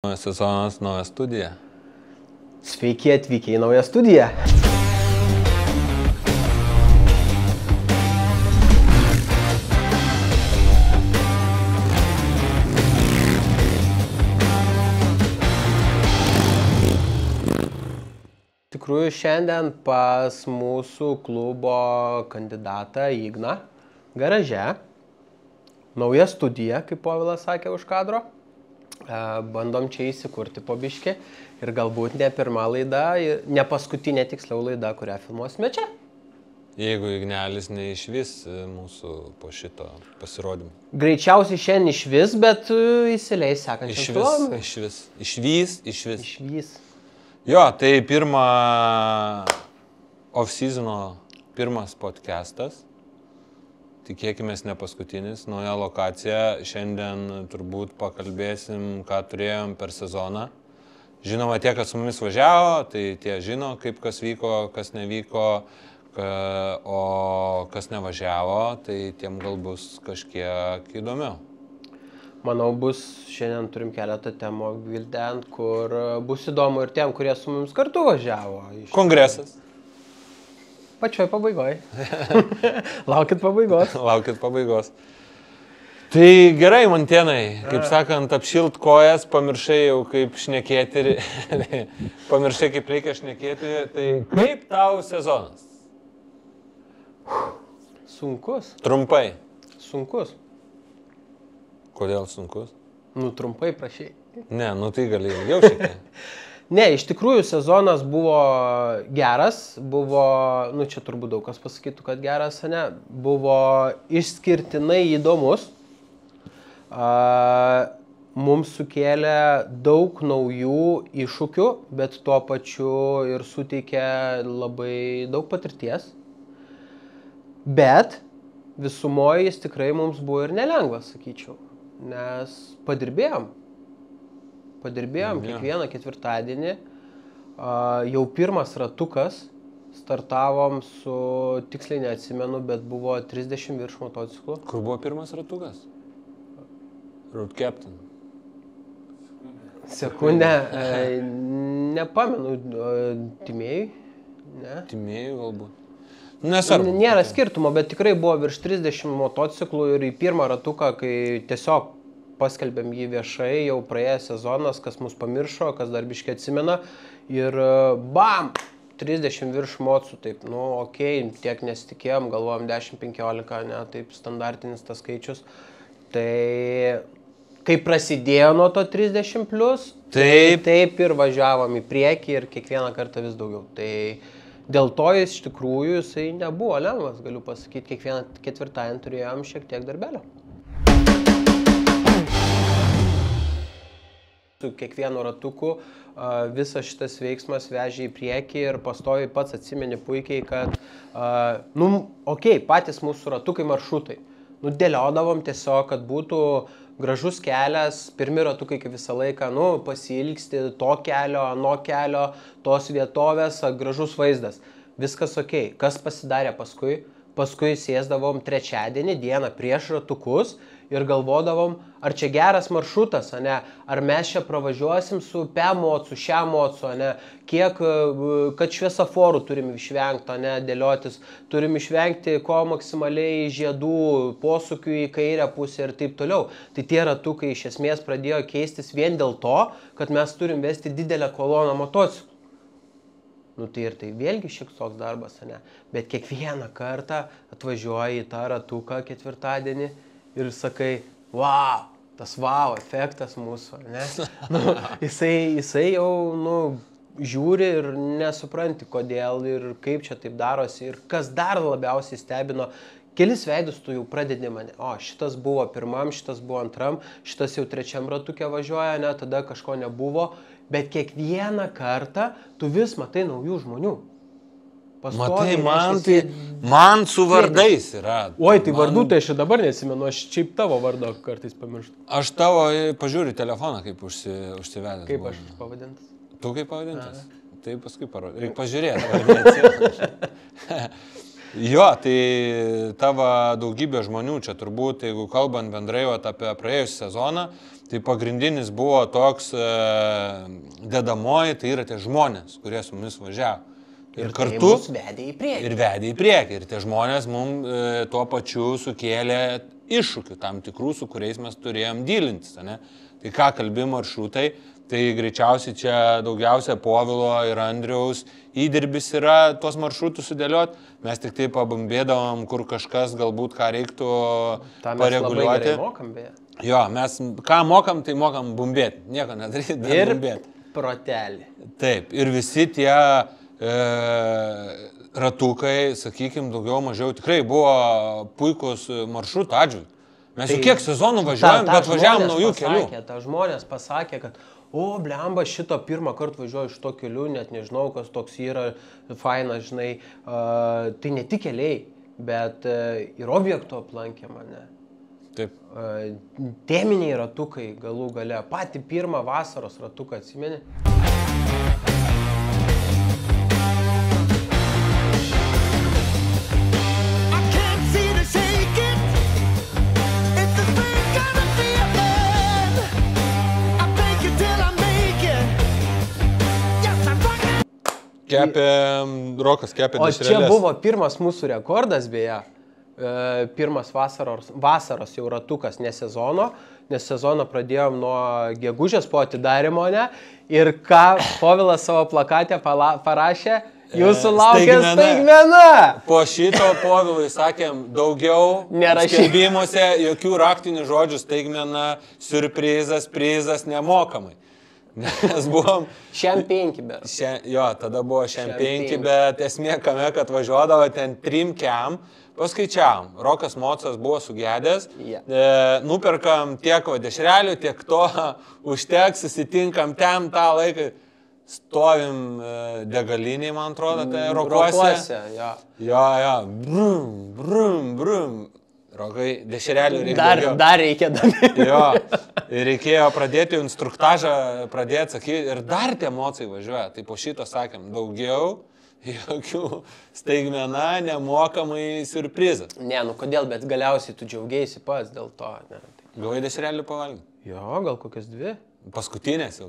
Naujas sezonas, nauja studija. Sveiki atvykę į naują studiją. Tikrųjų, šiandien pas mūsų klubo kandidatą Igną garaže. Nauja studija, kaip Povilas sakė už kadro. Bandom čia įsikurti po biškį ir galbūt ne pirma laida, ne paskutinė tiksliau laida, kurią filmuosime čia. Jeigu Ignelis neišvis mūsų po šito pasirodymą. Greičiausiai šiandien išvis, bet įsileis sekančiam filmui. Išvis. Jo, tai off-seasono pirmas podcastas. Tikėkimės ne paskutinis, nauja lokacija. Šiandien turbūt pakalbėsim, ką turėjom per sezoną. Žinoma, tie, kas su mumis važiavo, tai tie žino, kaip kas vyko, kas nevyko, o kas nevažiavo, tai tiem gal bus kažkiek įdomiau. Manau, šiandien turim keletą temų gvildent, kur bus įdomu ir tiem, kurie su mumis kartu važiavo. Kongresas. Pačioj pabaigoje. Laukit pabaigos. Laukit pabaigos. Tai gerai, Mantėnai, kaip sakant, apšilt kojas, pamiršai jau kaip šnekėti, pamiršai kaip reikia šnekėti, tai kaip tau sezonas? Sunkus. Trumpai. Sunkus. Kodėl sunkus? Trumpai prašai. Ne, tai gali ilgiau šiek tiek. Ne, iš tikrųjų sezonas buvo geras, čia turbūt daug kas pasakytų, kad geras, ne, buvo išskirtinai įdomus. Mums sukėlė daug naujų iššūkių, bet tuo pačiu ir suteikė labai daug patirties. Bet visumoje jis tikrai mums buvo ir nelengvas, sakyčiau, nes padirbėjom kiekvieną ketvirtadienį, jau pirmas ratukas, startavom su, tiksliai neatsimenu, bet buvo 30 virš motociklų. Kur buvo pirmas ratukas? Road Captain. Sekundę, nepamenu, Timėjui, ne? Timėjui galbūt. Nesvarbu. Nėra skirtumo, bet tikrai buvo virš 30 motociklų ir į pirmą ratuką, kai tiesiog paskelbėm jį viešai, jau praėjęs sezonas, kas mus pamiršo, kas dar biškiai atsimena. Ir bam! 30 virš mocų, taip, tiek nesitikėjom, galvojom 10-15, ne, taip standartinis tas skaičius. Tai kai prasidėjo nuo to 30+, taip ir važiavom į priekį ir kiekvieną kartą vis daugiau. Tai dėl to jis iš tikrųjų jisai nebuvo lengvas, galiu pasakyti, kiekvieną ketvirtadienį turėjom šiek tiek darbelio. Su kiekvienu ratuku visas šitas veiksmas vežė į priekį ir pastoviai pats atsimeni puikiai, kad patys mūsų ratukai maršrutai. Dėliodavom tiesiog, kad būtų gražus kelias, pirmi ratukai kaip visą laiką, pasiilgsti to kelio, ano kelio, tos vietovės, gražus vaizdas. Viskas ok. Kas pasidarė paskui? Paskui sėsdavom trečiadienį dieną prieš ratukus ir galvodavom, ar čia geras maršrutas, ne? Ar mes čia pravažiuosim su mocu, mocu, ne? Kiek, kad šviesaforų turim išvengti, ne? Dėliotis, turim išvengti ko maksimaliai žiedų, posūkių į kairę pusę ir taip toliau. Tai tie ratukai iš esmės pradėjo keistis vien dėl to, kad mes turim vesti didelę koloną motociklų. Tai vėlgi šiek toks darbas, ne? Bet kiekvieną kartą atvažiuoji į tą ratuką ketvirtadienį ir sakai, wow, tas wow efektas mūsų, ne? Jisai jau, žiūri ir nesupranti, kodėl ir kaip čia taip darosi ir kas dar labiausiai stebino. Kelis veidus tu jau pradedi mane, šitas buvo pirmam, šitas buvo antram, šitas jau trečiam ratukė važiuoja, ne, tada kažko nebuvo, bet kiekvieną kartą tu vis matai naujų žmonių. Matai, man su vardais yra. Tai vardų tai aš dabar nesimenu, aš šiaip tavo vardą kartais pamirštu. Aš tavo pažiūriu telefoną, kaip užsivedęs. Kaip aš pavadintas? Tu kaip pavadintas? Tai paskui parodė. Reikia pažiūrėti. Jo, tai tavo daugybė žmonių čia turbūt, jeigu kalbant bendrai apie praėjusią sezoną, Tai pagrindinis buvo toks dedamoji, tai yra tie žmonės, kurie su mumis važiavo. Ir kartu tai mus vedė į priekį. Ir vedė į priekį. Ir tie žmonės mums tuo pačiu sukėlė iššūkių tam tikrų, su kuriais mes turėjom dylintis. Ne? Tai ką kalbi maršrutai, tai greičiausiai čia daugiausia Povilo ir Andriaus įdirbis yra tuos maršrutus sudėlioti. Mes tik taip pabambėdavom, kur kažkas galbūt ką reiktų pareguliuoti. Labai gerai mokam, beje. Jo, mes ką mokam, tai mokam bumbėti. Nieko nedaryti, bet bumbėti. Ir protelį. Taip, ir visi tie ratukai, sakykime, daugiau mažiau tikrai buvo puikus maršrutų atžvilgiu. Mes jau kiek sezonų važiuojam, bet važiavam naujų kelių. Ta žmonės pasakė, kad blemba, šito pirmą kartą važiuoju iš to kelių, net nežinau, kas toks yra fainas, žinai. Tai ne tik keliai, bet ir objektų aplankė mane. Taip. Teminiai ratukai galų gale. Patį pirmą vasaros ratuką atsimeni? Rokas kepė dešrelės. O čia buvo pirmas mūsų rekordas, beje. Pirmas vasaros jau ratukas, ne sezono, nes sezoną pradėjom nuo gegužės po atidarimo, ne? Ir ką Povilas savo plakatę parašė, jūsų laukia staigmena. Po šito Povilui sakėm, daugiau skelbimuose jokių raktinių žodžių staigmena, surprizas, prizas nemokamai. Nes buvom... Šiam 5, bet. Jo, tada buvo šiam 5, bet esmė kame, kad važiuodavo ten 3 kem, paskaičiavom. Rokas Mocas buvo sugedęs, nuperkam tiek dešrelių, tiek to, užteks, susitinkam ten tą laiką, stovim degaliniai, man atrodo, tai Rokuose. Jo, brum, brum, brum. Rokai, dešrelių reikia. Dar reikia daryti. Jo, reikėjo pradėti instruktažą, pradėti sakyti, ir dar tie mocai važiuoja. Tai po šito sakėm, daugiau jokių staigmena, nemokamai surprizas. Ne, nu kodėl, bet galiausiai tu džiaugiaisi pats dėl to. Ne. Gavai dešrelių pavalgyti? Jo, gal kokias 2. Paskutinės jau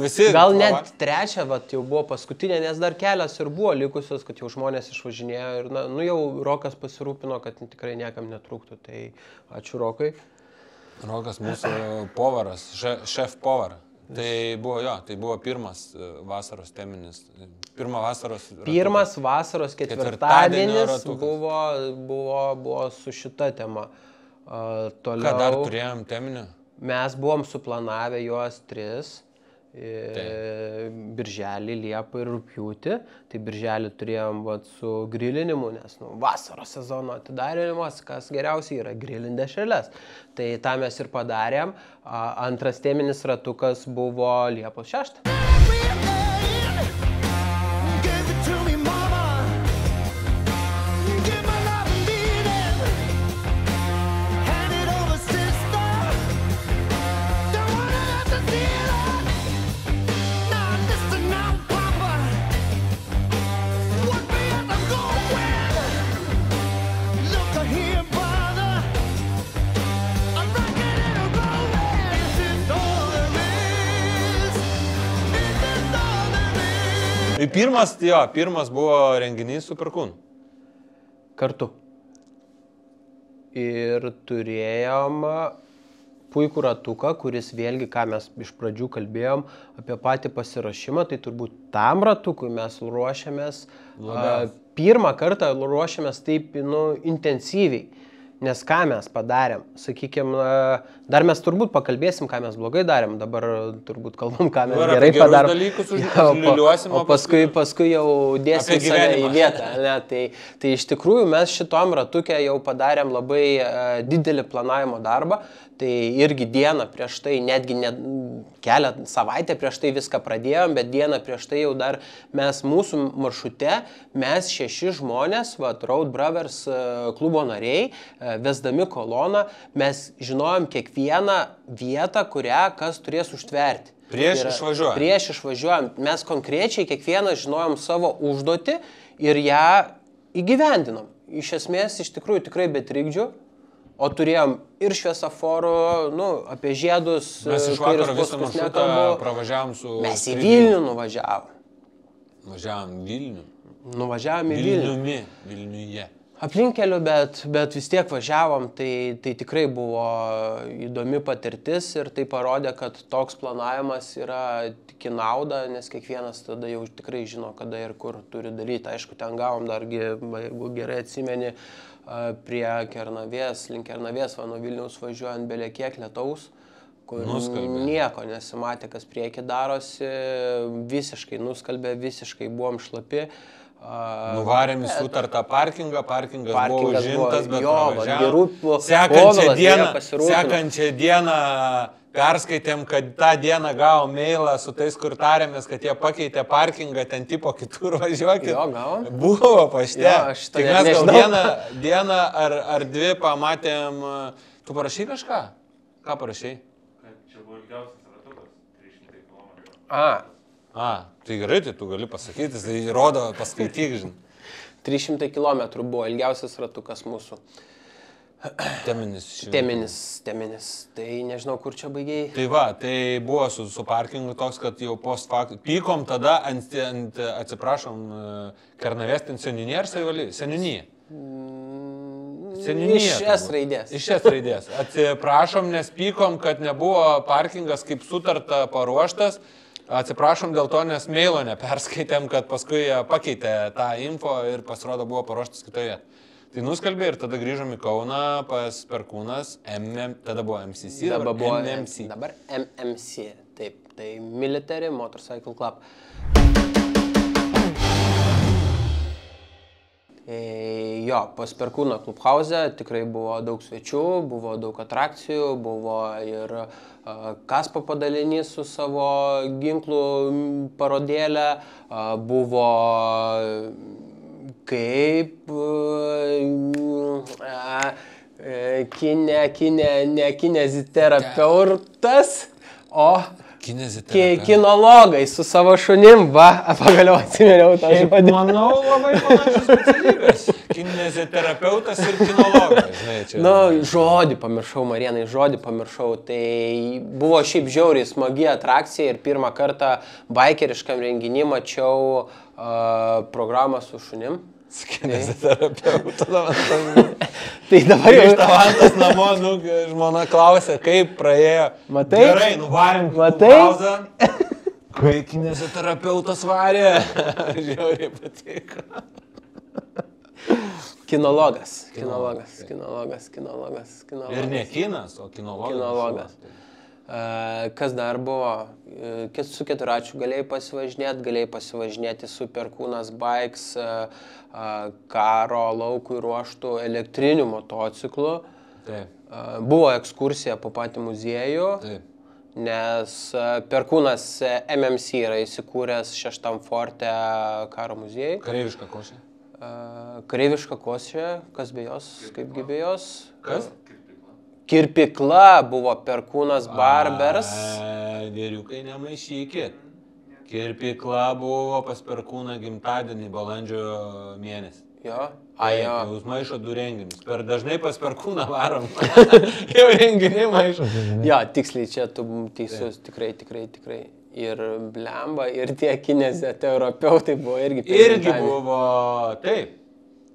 visi. Gal net 3, jau buvo paskutinė, nes dar kelias ir buvo likusios, kad jau žmonės išvažinėjo ir jau Rokas pasirūpino, kad tikrai niekam netrūktų. Tai ačiū Rokai. Rokas mūsų povaras, šef povara. Tai buvo pirmas vasaros teminis. Pirmas vasaros ketvirtadienis buvo su šita tema. Ką dar turėjom teminį? Mes buvom suplanavę juos 3, birželį, liepą ir rugpjūtį. Tai birželį turėjom su grilinimu, nes vasaros sezono atidarimas, kas geriausiai yra grilint dešreles. Tai tą mes ir padarėm. Antras teminis ratukas buvo Liepos 6. Pirmas buvo renginys su Perkūnu. Kartu. Ir turėjom puikų ratuką, kuris vėlgi, ką mes iš pradžių kalbėjom apie patį pasiruošimą, tai turbūt tam ratukui mes ruošiamės, pirmą kartą ruošiamės taip intensyviai. Nes ką mes padarėm, sakykime, dar mes turbūt pakalbėsim, ką mes blogai darėm, dabar turbūt kalbam, ką mes gerai padarėm, o paskui jau dėsim save į vietą. Ne? Tai iš tikrųjų mes šitom ratukė jau padarėm labai didelį planavimo darbą, tai irgi dieną prieš tai, netgi kelią savaitę prieš tai viską pradėjom, bet dieną prieš tai jau dar mes mūsų maršrute, mes 6 žmonės, Road Brothers klubo nariai, vesdami koloną, mes žinojom kiekvieną vietą, kurią kas turės užtverti. Prieš išvažiuojant. Mes konkrečiai kiekvieną žinojom savo užduotį ir ją įgyvendinom. Iš esmės, iš tikrųjų, tikrai be trikdžių, o turėjom ir šviesaforų, apie žiedus. Mes iš vakaro visą maršrutą pravažiavom su... Mes į Vilnių nuvažiavom. Važiavom Vilnių. Nuvažiavom į Vilnių. Vilniuje. Aplinkeliu, bet vis tiek važiavom, tai tikrai buvo įdomi patirtis ir tai parodė, kad toks planavimas yra tik į naudą, nes kiekvienas tada jau tikrai žino, kada ir kur turi daryti. Aišku, ten gavom dargi, jeigu gerai atsimeni, prie Kernavės, link Kernavės, nuo Vilniaus važiuojant belė kiek lietaus, kur nieko nesimatė, kas prieki darosi, visiškai nuskalbė, visiškai buvom šlapi. Nuvarėm į sutartą parkingas buvo užimtas, bet pravažiavom. Sekančią dieną perskaitėm, kad tą dieną gavom mailą su tais, kur tarėmės, kad jie pakeitė parkingą, ten tipo kitur važiuokit. Jo, gavom. Buvo pašte. Tik mes gal dieną ar dvi pamatėm. Tu parašai kažką? Ką parašai? Čia buvo ilgiausias ratukas, 300 km. Tai gerai, tai tu gali pasakyti, tai rodo, paskaityk, žinai. 300 km buvo ilgiausias ratukas mūsų. Teminis. Tai nežinau, kur čia baigiai. Tai va, tai buvo su parkingu toks, kad jau post faktų. Pykom tada atsiprašom, Kernavės ten seniūnija ar savivalybė? Seniūnija. Iš S raidės. Iš S raidės. Atsiprašom, nes pykom, kad nebuvo parkingas kaip sutarta paruoštas. Atsiprašom dėl to, nes mailo neperskaitėm, kad paskui pakeitė tą info ir pasirodo buvo paruoštas kitoje. Tai nuskalbė ir tada grįžom į Kauną pas Perkūnas, tada buvo MCC, dabar buvo MMC. Dabar MMC, taip, tai Military Motorcycle Club. Jo, pas Perkūno klubhauze tikrai buvo daug svečių, buvo daug atrakcijų, buvo ir Kaspo padalinys su savo ginklų parodėlė, buvo kaip kineziterapeutas, o kinologai su savo šunim, pagaliau atsiminiau tą žodį. Manau, labai panašios specialybės. Kineziterapeutas ir kinologas. Žodį pamiršau, Marienai, Tai buvo šiaip žiauriai smagi atrakcija ir pirmą kartą baikeriškam renginį mačiau programą su šunim. Kineziterapeutas. Tai dabar jau Grįžtavantas namo, žmona klausė, kaip praėjo. Matai? Gerai, nuvarėm pauzą. Kai kineziterapeutas varė. Žiauriai patiko. Kinologas. Ir ne kinas, o kinologas. Kinologas. Kas dar buvo? Su keturračiu galėjai pasivažinėti su Perkūnas Bikes, karo laukui ruoštų elektrinių motociklų. Taip. Buvo ekskursija po patį muziejų. Taip. Nes Perkūnas MMC yra įsikūręs 6 forte karo muziejui. Kareiviška košė. Kareiviška košė, kas be jos, kaipgi be jos? Kas? Kirpikla buvo Perkūnas Barbers. Geriukai nemaišykit. Kirpikla buvo pas Perkūną gimtadienį balandžio mėnesį. Jo? Jo. Jūs maišo 2 renginius. Per dažnai pas Perkūną varom. Jau renginiai maišo. Jo, tiksliai čia tu teisus, tikrai. Ir blemba, ir tie kineziterapeutai buvo irgi per gimtadienį. Irgi buvo, taip.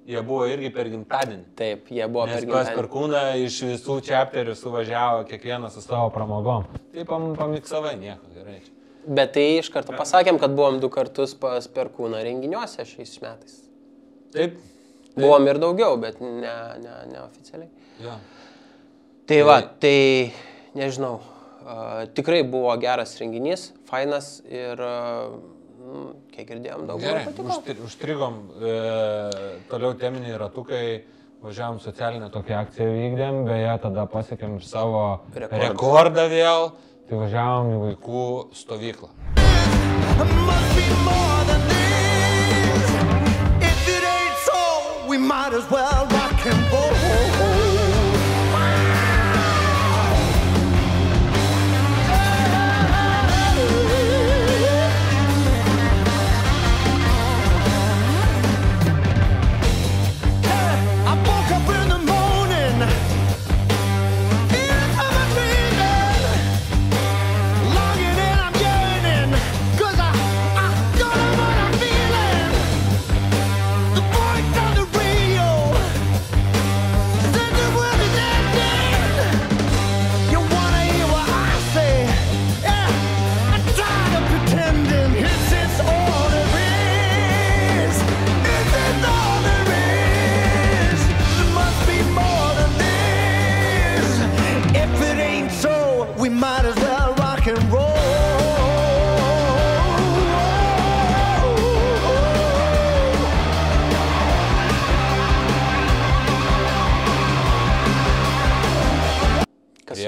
Jie buvo irgi per gimtadienį. Taip, jie buvo per gimtadienį. Nes pas Perkūną iš visų chapterių suvažiavo kiekvienas su savo pramogom. Tai pamiksavai nieko, gerai. Bet tai iš karto pasakėm, kad buvom 2 kartus pas Perkūną renginiuose šiais metais. Taip. Buvom ir daugiau, bet neoficialiai. Ja. Tai va, tai nežinau, tikrai buvo geras renginys, fainas ir kiek girdėjom, daug patiko. Gerai, užstrigom, toliau teminiai ratukai, važiavom socialinę tokią akciją vykdėm, beje, tada pasiekėm ir savo rekordą vėl, tai važiavom į vaikų stovyklą.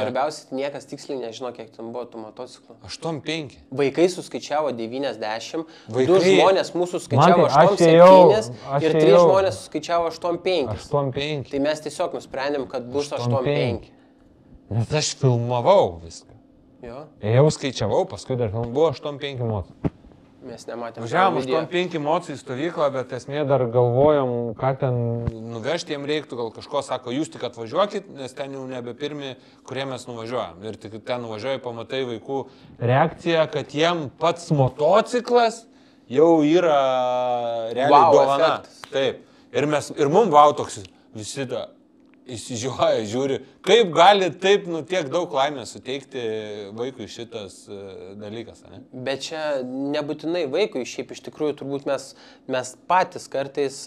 svarbiausia, niekas tiksliai nežino, kiek ten buvo tų motociklų. 8,5. Vaikai suskaičiavo 90, Vaikai- 2 žmonės mūsų skaičiavo Man tai- aš 8,7 aš ir 3 ėjau. žmonės suskaičiavo 8,5. 8,5. Tai mes tiesiog nusprendėm, kad bus 8,5. 8,5. Nes aš filmavau viską. Jo, Ėjau skaičiavau, paskui dar buvo 8,5 motų. mes nematėm. Važiavom video. 8,5 mocijų į stovyklą, bet Esmė dar galvojom, ką ten... nuvežti jiem reiktų, gal kažko sako, jūs tik atvažiuokit, nes ten jau nebe pirmi, kurie mes nuvažiuojam. Ir tik ten nuvažiuoji, pamatai vaikų reakciją, kad jiem pats motociklas jau yra realiai Vau dovana. efektas. Taip. Ir mum vau toks visi tą įsižiūrėjo, žiūri, kaip gali taip, tiek daug laimės suteikti vaikui šitas dalykas, ne? Bet čia nebūtinai vaikui, šiaip iš tikrųjų turbūt mes patys kartais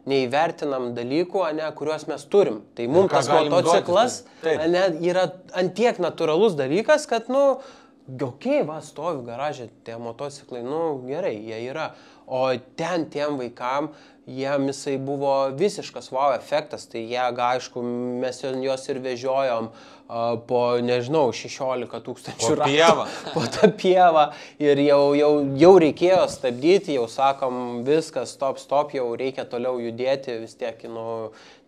neįvertinam dalykų, ne, kuriuos mes turim. Tai mums ką tas galim motociklas duotis, tai- taip. ne, yra antiek natūralus dalykas, kad, okei, va, stovi garaže tie motociklai, gerai, jie yra. O ten tiem vaikam, jiem jisai buvo visiškas wow efektas, tai jie, aišku, mes juos ir vežiojom po, nežinau, 16 tūkstančių Po pievą. Po tą pievą ir jau reikėjo stabdyti, jau sakom, viskas, stop, jau reikia toliau judėti, vis tiek,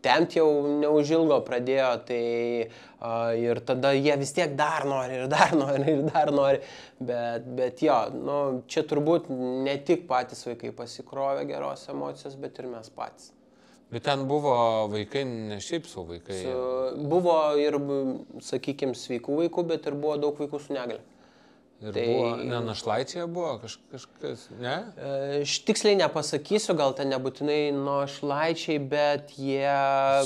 tempt jau neužilgo pradėjo, tai ir tada jie vis tiek dar nori, bet jo, čia turbūt ne tik patys vaikai pasikrovė geros emocijos, bet ir mes patys. Bet ten buvo vaikai, ne šiaip su vaikai. Buvo ir, sakykime, sveikų vaikų, bet ir buvo daug vaikų su negale. Ir buvo, našlaičiai buvo kažkas, ne? Aš tiksliai nepasakysiu, gal ten nebūtinai našlaičiai, bet jie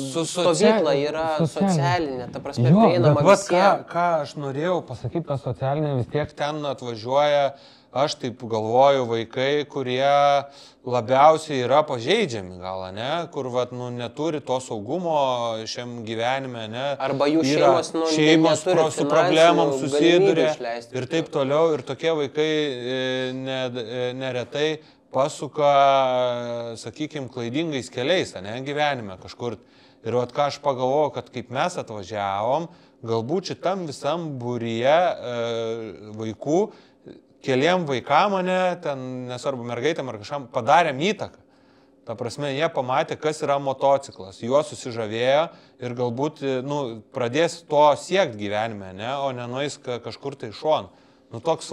stovykla yra socialinė, ta prasme, prieinama visiems. Ką aš norėjau pasakyti, ta socialinė vis tiek ten atvažiuoja, aš taip galvoju, vaikai, kurie labiausiai yra pažeidžiami gal, ne? Kur neturi to saugumo šiam gyvenime, ne? Arba jų Yra šeimos su problemom susiduria išleisti. ir taip toliau. Ir tokie vaikai neretai pasuka, sakykime, klaidingais keliais, ne, gyvenime kažkur. Ir ką aš pagalvojau, kad kaip mes atvažiavom, galbūt šitam visam būryje vaikų, keliem vaikam, ten, nesvarbu mergaitėm ar kažkam, padarėm įtaką. Ta prasme, jie pamatė, kas yra motociklas, juo susižavėjo ir galbūt pradės to siekti gyvenime, ne, o nenueis kažkur tai šon. Toks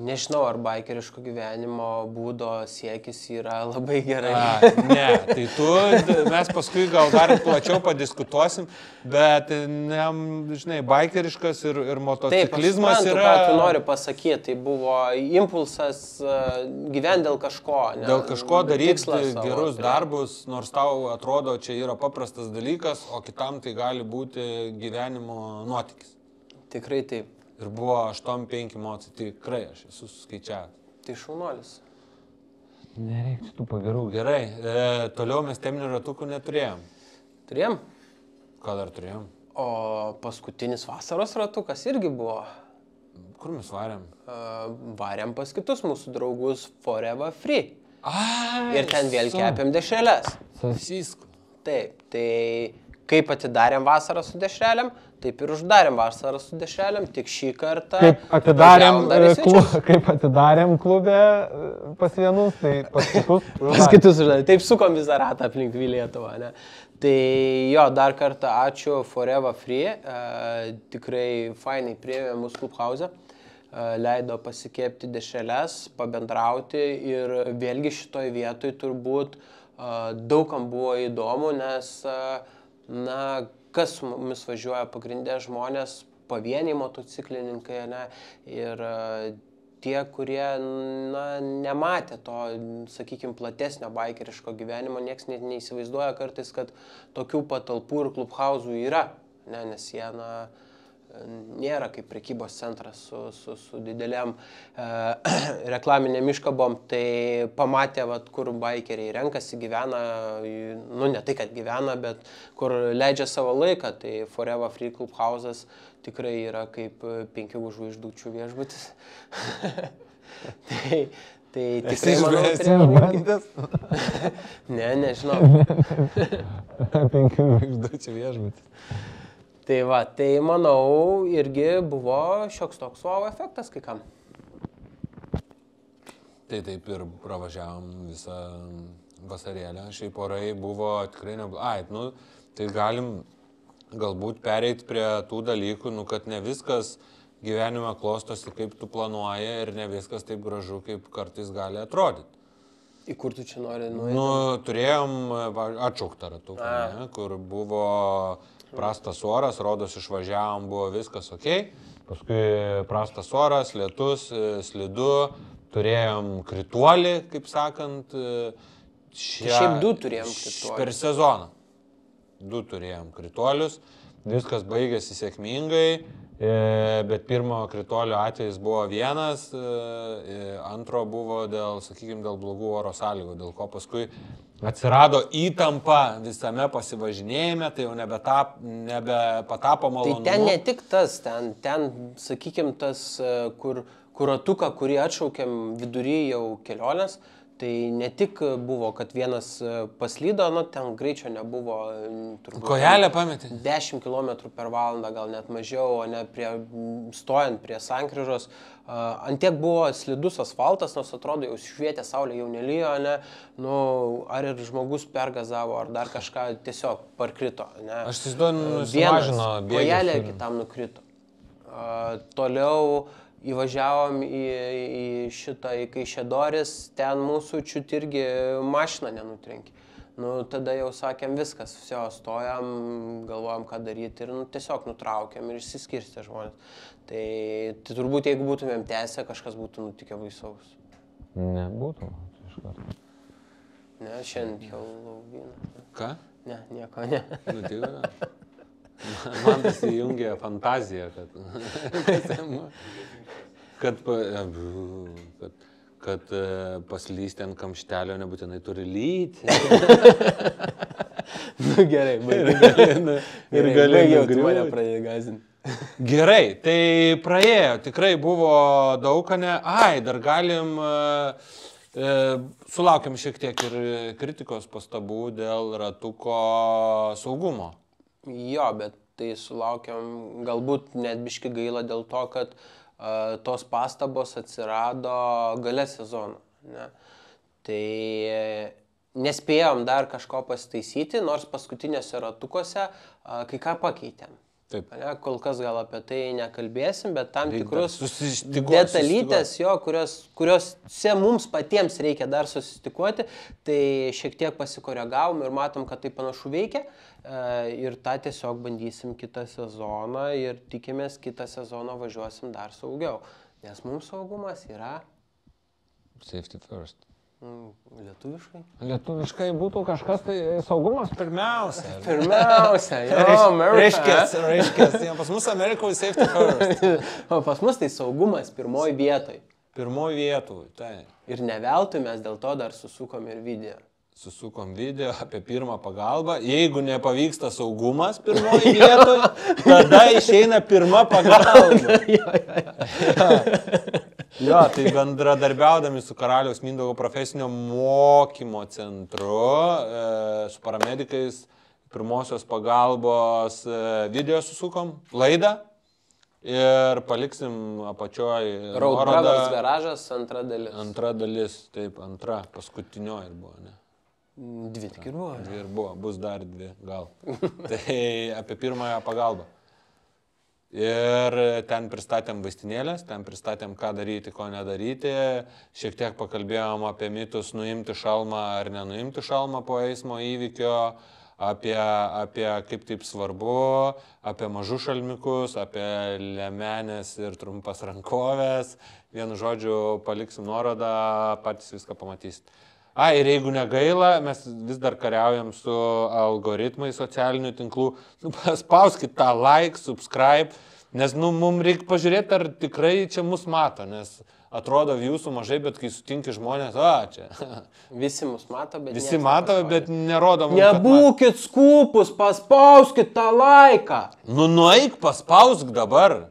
Nežinau, ar baikeriško gyvenimo būdo siekis yra labai gerai. Ne, tai mes paskui gal dar plačiau padiskutuosim, bet, žinai, baikeriškas ir motociklizmas Taip, yra... ką tu nori pasakyti, tai buvo impulsas gyventi dėl kažko. Ne? Dėl kažko daryti Tikslas savo gerus turėti. darbus, nors tau atrodo, čia yra paprastas dalykas, o kitam tai gali būti gyvenimo nuotykis. Tikrai taip. Ir buvo 8,5 mocijų, tikrai aš esu suskaičiavęs. Tai šaunuolis. Nereikia tų pagirų. Gerai, toliau mes teminių ratukų neturėjom. Turėjom? Ką dar turėjom? O paskutinis vasaros ratukas irgi buvo. Kur mes varėm? Varėm pas kitus mūsų draugus Forever Free. Ai, Ir ten vėl kepėm dešreles. Sasisku. Taip, tai kaip atidarėm vasarą su dešrelėm, taip ir uždarėm vasarą su dešrelėm, tik šį kartą... Kaip atidarėm klube pas vienus, tai pas kitus. Pas kitus uždarėm. Taip sukom visą ratą aplink Lietuvą, ne? Tai jo, dar kartą ačiū Forever Free, tikrai fainai priėmė mūsų Clubhouse, leido pasikepti dešreles, pabendrauti ir vėlgi šitoj vietoj turbūt daugam buvo įdomu, nes kas su mumis važiuoja pagrindė žmonės, pavieniai motociklininkai, ne, ir tie, kurie nematė to, sakykime, platesnio baikeriško gyvenimo, nieks net neįsivaizduoja kartais, kad tokių patalpų ir klubhauzų yra, ne, nes jie nėra kaip prekybos centras su dideliam reklaminėm iškabom, tai pamatė, kur baikeriai renkasi, gyvena, ne tai, kad gyvena, bet kur leidžia savo laiką, tai Forever Free Clubhouse'as tikrai yra kaip 5 žvaigždučių viešbutis. Tai tikrai manau, Ne, nežinau. 5 žvaigždučių viešbutis. Tai va, tai manau, irgi buvo šioks toks wow efektas kai kam. Tai taip ir pravažiavom visą vasarėlę. Šiaip orai buvo tikrai neblogai. Tai galim galbūt pereiti prie tų dalykų, kad ne viskas gyvenime klostosi, kaip tu planuoji ir ne viskas taip gražu, kaip kartais gali atrodyti. Į kur tu čia nori nueiti? Turėjom atšauktą ratuką, kur buvo prastas oras, rodos išvažiavom, buvo viskas ok. Paskui prastas oras, lietus, slidu, turėjom krituolį, kaip sakant. Šiaip 2 turėjom krituolius. Per sezoną. 2 turėjom krituolius, viskas baigėsi sėkmingai, bet pirmo krituolio atvejis buvo vienas, antro buvo dėl blogų oro sąlygų, dėl ko paskui atsirado įtampa visame pasivažinėjime, tai jau nebepatapo malonu. Tai ten ne tik tas, ten sakykim, tas, kur ratuką, kurį atšaukėm vidury jau kelionės, tai ne tik buvo, kad vienas paslydo, ten greičio nebuvo. Kojelę pametė? 10 km per valandą, gal net mažiau, o ne stojant prie sankryžos. Antiek buvo slidus asfaltas, nors atrodo jau švietė saulė, jau nelyjo, ar ir žmogus pergazavo, ar dar kažką tiesiog parkrito. Aš įsivaizduoju, sumažino bėgį. Kojelė kitam nukrito. Toliau įvažiavom į Kaišiadoris, ten mūsų čiut irgi mašiną nenutrenkė. Tada jau sakėm viskas, stojam, galvojam, ką daryti ir tiesiog nutraukėm ir išsiskirstė žmonės. Tai turbūt, jeigu būtumėm tęsę, kažkas būtų nutikę baisaus. Ne, būtų iš karto. Ne, šiandien jau lauvyną. Ką? Ne, nieko, ne. Nutiko, ne? Man tas įjungia fantaziją, kad paslysti ant kamštelio nebūtinai turi lyti. Gerai, ir gali mane pradėjo gąsdinti. Gerai, tai praėjo, tikrai buvo daug, ne? Dar galim, sulaukėm šiek tiek ir kritikos pastabų dėl ratuko saugumo. Jo, bet tai sulaukiam galbūt net biški gaila dėl to, kad tos pastabos atsirado gale sezono. Ne? Tai nespėjom dar kažko pasitaisyti, nors paskutinėse ratukuose kai ką pakeitėm. Taip. Ne, kol kas gal apie tai nekalbėsim, bet tam tikrus detalytės, kuriuose mums patiems reikia dar susitikuoti, tai šiek tiek pasikoregavom ir matom, kad tai panašu veikia. Ir tą tiesiog bandysim kitą sezoną ir tikimės kitą sezoną važiuosim dar saugiau. Nes mums saugumas yra... Safety first. Lietuviškai? Lietuviškai būtų kažkas tai saugumas Pirmiausia, jo, Amerika. Reiškės, pas mus Amerikoje safety first. O pas mus tai saugumas pirmoji vietoj. Pirmoji vietoj, tai. Ir ne veltui mes dėl to dar susukom ir video. Susukom video apie pirmą pagalbą. Jeigu nepavyksta saugumas pirmoji vietoj, tada išeina pirma pagalba. Jo, tai bendradarbiaudami su Karaliaus Mindaugo profesinio mokymo centru, su paramedikais, pirmosios pagalbos video susukom laidą ir paliksim apačioj Road Brothers garažas, antra dalis. Antra dalis, taip, antra, paskutinioji buvo, ne? 2 tik ir buvo. 2 ir buvo, bus dar 2, gal. Tai apie pirmąją pagalbą. Ir ten pristatėm vaistinėlės, ten pristatėm, ką daryti, ko nedaryti. Šiek tiek pakalbėjom apie mitus, nuimti šalmą ar nenuimti šalmą po eismo įvykio, apie kaip taip svarbu, apie mažus šalmikus, apie liemenės ir trumpas rankovės. Vienu žodžiu, paliksim nuorodą, patys viską pamatysit. Ir jeigu negaila, mes vis dar kariaujam su algoritmais socialinių tinklų. Spauskit tą like, subscribe, nes mums reikia pažiūrėti, ar tikrai čia mus mato, nes atrodo viewsų mažai, bet kai sutinki žmonės, čia. Visi mus mato, bet visi mato, bet nerodo mums. Nebūkit skūpus, paspauskit tą laiką. Nueik, paspausk dabar.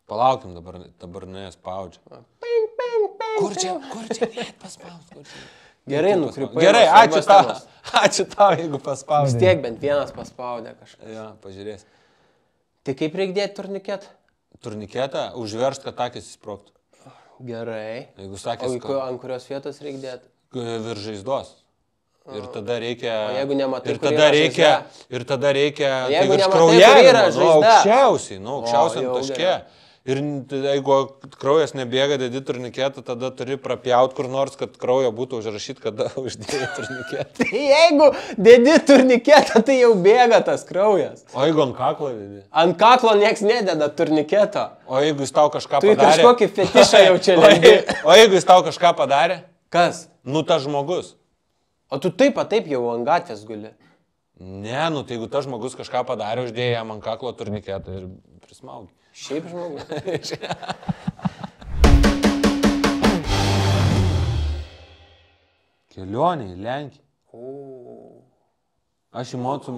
Palaukim dabar nespaudžia. Kur čia, net paspausk, kur čia. Gerai, nukrypai. Gerai, ačiū tau, jeigu paspaudė. Vis tiek bent vienas paspaudė kažką. Jo, pažiūrės. Tai kaip reikia dėti turniketą? Turniketą užverst, kad akis įsprogtų. Gerai. Jeigu O sakės, ant kurios vietos reikia dėti? virš žaizdos. Ir tada reikia... O jeigu nematai, ir tada kur yra reikia, žaizda? ir tada reikia... O jeigu tai virš nematai, kur yra kraujavimo, žaizda? aukščiausiam jau taške. gerai. Ir jeigu kraujas nebėga, dedi turniketą, tada turi prapjaut kur nors, kad kraujo būtų užrašyti, kada uždėjai turniketą. Tai jeigu dėdi turniketą, tai jau bėga tas kraujas. O jeigu ant kaklo dedi? Ant kaklo nieks nededa turniketo. O jeigu jis tau kažką Tu padarė? kažkokį fetišą jau čia lendi. O jeigu jis tau kažką padarė? Kas? Nu, tas žmogus. O tu taip jau ant gatvės guli. Ne, nu, tai jeigu tas žmogus kažką padarė, uždėjai jam ant kaklo turniketą ir prismaugi. Šiaip žmogus. Kelionė į Lenkiją. Aš įmocų...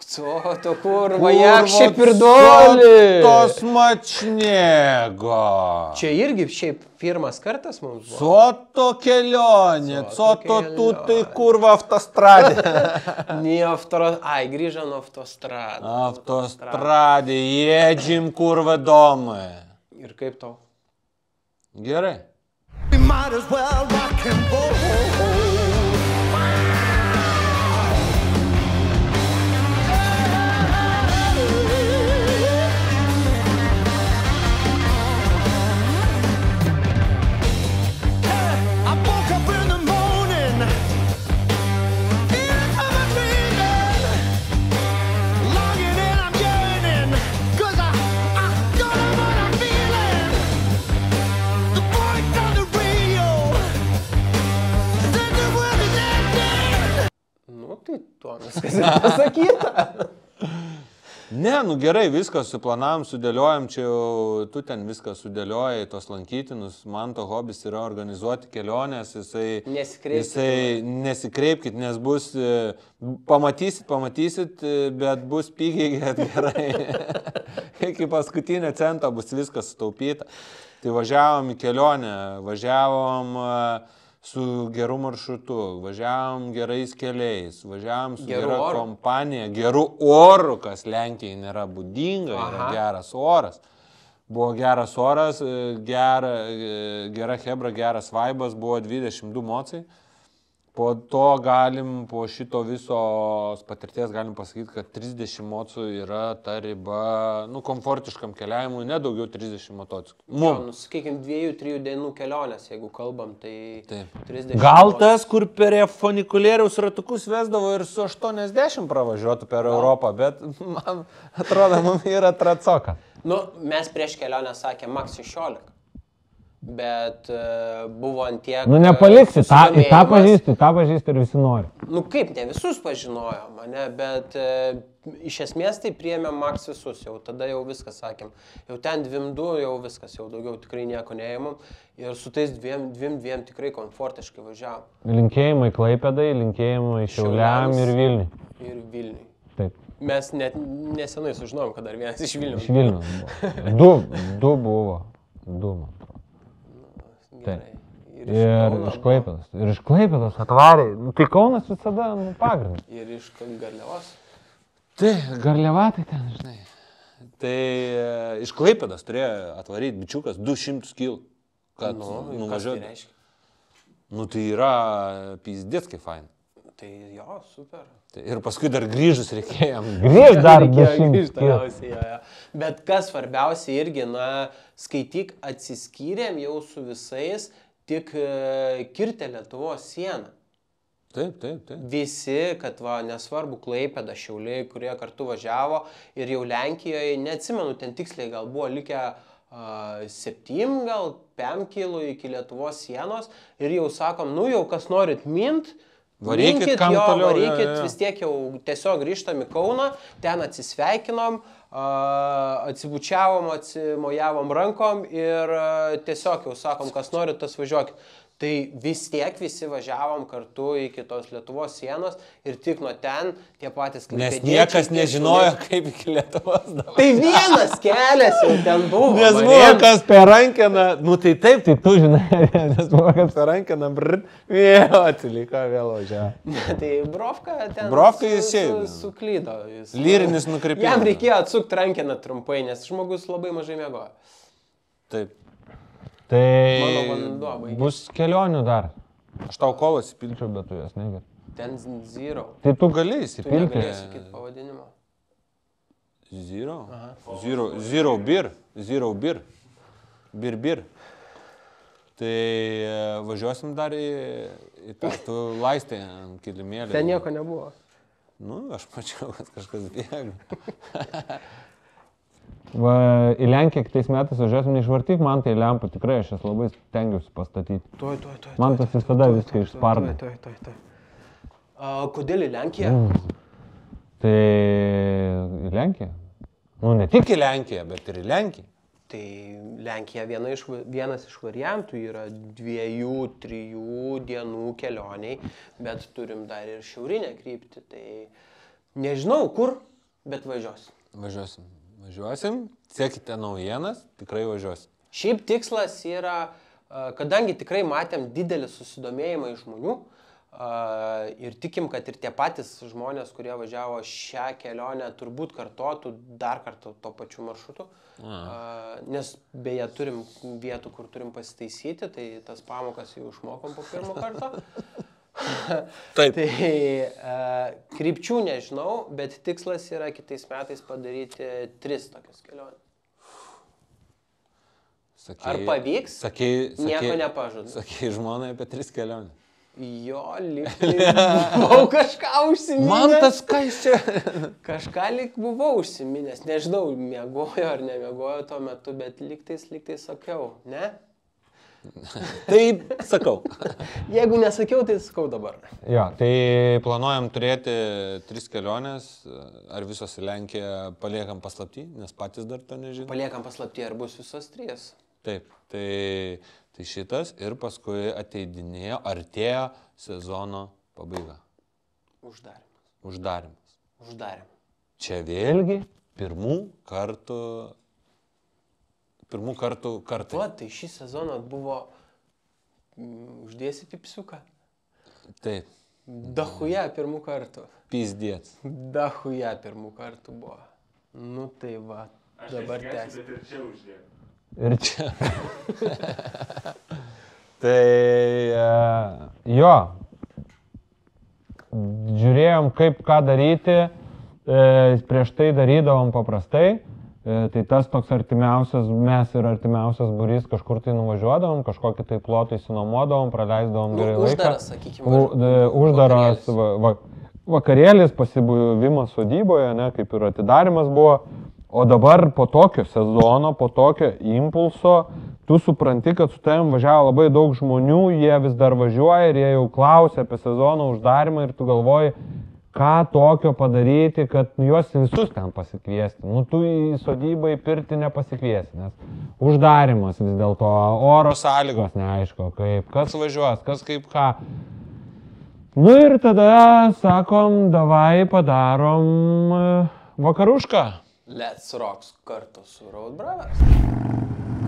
To kurva, jak šiaip ir doli. Tos mačnego. Čia irgi šiaip pirmas kartas mums buvo. Soto kelionė, soto tu tai kurva autostradė. Ai, grįžo nuo autostradą. Autostradė, jedžim kurva domai. Ir kaip tau? Gerai. We might as well rock and roll. I woke up in the morning, feeling I'm a dreaming, longing and I'm yearning, 'cause I got what I'm feeling. The voice on the radio said the world is ending. Nu, tai tuo viskas ir pasakyta. Ne, nu gerai, viską suplanavom, sudėliojom, čia jau tu ten viską sudėliojai, tos lankytinus, man to hobis yra organizuoti kelionės, nesikreipkit, nes bus, pamatysit, bet bus pigiai, bet gerai, iki paskutinio cento bus viskas sutaupyta. Tai važiavom į kelionę, važiavom su geru maršrutu, važiavom gerais keliais, važiavom su gera kompanija, geru oru, kas Lenkijai nėra būdinga, yra geras oras. Buvo geras oras, gera hebra, geras vaibas, buvo 22 mocai. Po to po šito visos patirties galim pasakyti, kad 30 mocų yra ta riba, nu, komfortiškam keliavimui, nedaugiau 30 motociklų. Nu, sakykime, 2-3 dienų kelionės, jeigu kalbam, tai 30. Gal tas, kur per funikulieriaus ratukus vesdavo ir su 80 pravažiuotų per Europą, bet man atrodo, mums yra tracoka. Nu, mes prieš kelionę sakėm max 16. Bet buvo ant tiek... Nu nepaliksi, tą pažįsti ir visi nori. Nu kaip, ne visus pažinojo mane, bet iš esmės tai priėmėm max visus, jau tada jau viskas sakėm. Jau ten 2-2, jau viskas, jau daugiau tikrai nieko neėmėm. Ir su tais dviem tikrai komfortiškai važiavom. Linkėjimai Klaipėdai, linkėjimai Šiauliam ir Vilniui. Ir Vilniui. Taip. Mes net nesenai sužinojom, kad dar vienas iš Vilniaus. Iš Vilniaus buvo. Du buvo. Du, man. Gerai. Ir iš Klaipėdos. Ir iš Klaipėdos atvarė. Nu, tai Kaunas visada pagrindas. Ir iš Garliavos. Tai Garliava, tai ten, žinai. Tai iš Klaipėdos turėjo atvaryti bičiukas 200 kg. Kad nuvažiuoti. Kas tai reiškia? Nu tai yra pizdėtskai fain. Tai jo, super. Ir paskui dar grįžus reikėjom. Grįž dar 200 kg. Bet kas svarbiausia irgi, skaityk, atsiskyrėm jau su visais, tik kirtę Lietuvos sieną. Taip. Visi, kad nesvarbu Klaipėda, Šiauliai, kurie kartu važiavo ir jau Lenkijoje, neatsimenu, ten tiksliai gal buvo likę 7, gal 5 kg iki Lietuvos sienos ir jau sakom, nu jau kas norit mint, varykit, kam toliau. Varykit, vis tiek jau tiesiog grįžtam į Kauną, ten atsisveikinom, atsibučiavom, atsimojavom rankom ir tiesiog jau sakom, kas norit, tas važiuokit. Tai vis tiek visi važiavom kartu iki tos Lietuvos sienos ir tik nuo ten tie patys Nes klaipėdiečiai, niekas tie nežinojo, šiauliečiai. kaip iki Lietuvos dabar. Tai vienas kelias jau ten buvo. Nes Marėm. buvo kas per rankeną, nu tai taip, Tai tu žinai, nes buvo kas per rankeną, vėl atsiliko, vėl važiavo. Tai Brovka ten Brovka jis šiaip. suklydo. Jis, Lyrinis nukrypimas. Jam reikėjo atsukti rankeną trumpai, nes žmogus labai mažai mėgojo. Taip. Tai Mano vanduo baigėsi. bus kelionių dar. Aš tau kovas įpilčiau. Pilčiau, bet tu jas negeri. Ten zero. Tai tu Gali Tu įsipilti. negalėjai sakyti pavadinimo. Zero? Zero beer. Zero beer. Bir. Tai važiuosim dar į tą, tu laistė ant kilimėlį. Ten nieko nebuvo. Nu, aš mačiau, kad kažkas bėga. Va, į Lenkiją kitais metais važiuosim, neišvartyk man tai lempą, tikrai aš jas labai stengiuosi pastatyti. Tuoj. Man tas visada viską išsparda. Tuoj. Kodėl į Lenkiją? Tai į Lenkiją? Nu, ne tik. Tik į Lenkiją, bet ir į Lenkiją. Tai Lenkija vienas iš variantų yra 2-3 dienų kelioniai, bet turim dar ir šiaurinę kryptį. Tai nežinau kur, bet važiuosim. Važiuosim, sekite naujienas, tikrai važiuosim. Šiaip tikslas yra, kadangi tikrai matėm didelį susidomėjimą iš žmonių ir tikim, kad ir tie patys žmonės, kurie važiavo šią kelionę, turbūt kartotų dar kartą to pačiu maršrutu. Nes beje turim vietų, kur turim pasitaisyti, tai tas pamokas jau išmokom po pirmo karto. Taip. Tai krypčių nežinau, bet tikslas yra kitais metais padaryti 3 tokias keliones. Ar pavyks? Nieko nepažadu. Sakei žmonai apie 3 kelionės. Jo, buvau kažką užsiminęs. Man tas kas čia? Kažką lyg buvau užsiminęs. Nežinau, miegojo ar nemiegojo tuo metu, bet lygtais sakiau, ne? Taip, sakau. Jeigu nesakiau, tai sakau dabar. Jo, Tai planuojam turėti 3 kelionės, ar visos į Lenkiją paliekam paslapty, nes patys dar to nežinome. Paliekam paslapti, ar bus visos 3. Taip, tai šitas ir paskui artėjo sezono pabaiga. Uždarimas. Čia vėlgi pirmų kartų kartai. O, tai šį sezoną buvo uždėsi pipsiuką. Taip, Dachuja pirmų kartų. pizdiec. Dachuja pirmų kartų buvo. Nu tai va, Aš dabar neskęsiu, tęsim. bet ir čia uždėjau. ir čia. Tai jo, žiūrėjom kaip ką daryti, prieš tai darydavom paprastai, tai tas toks artimiausias, mes ir artimiausias būrys kažkur tai nuvažiuodavom, kažkokį tai plotą įsinuomodavom, praleisdavom gerai laiką. Uždaras, sakykime. Uždaras vakarėlis, pasibuvimas sodyboje, ne, kaip ir atidarimas buvo. O dabar po tokio sezono, po tokio impulso, tu supranti, kad su tavim važiavo labai daug žmonių, jie vis dar važiuoja ir jie jau klausia apie sezono uždarimą ir tu galvoji, ką tokio padaryti, kad juos visus ten pasikviesti. Nu, tu į sodybą į pirtį nepasikviesi, nes uždarimas vis dėlto, oro sąlygos neaišku, kaip, kas važiuos, kas kaip ką. Nu ir tada sakom, davai padarom vakarušką. Let's Rocks kartu su Road Brothers.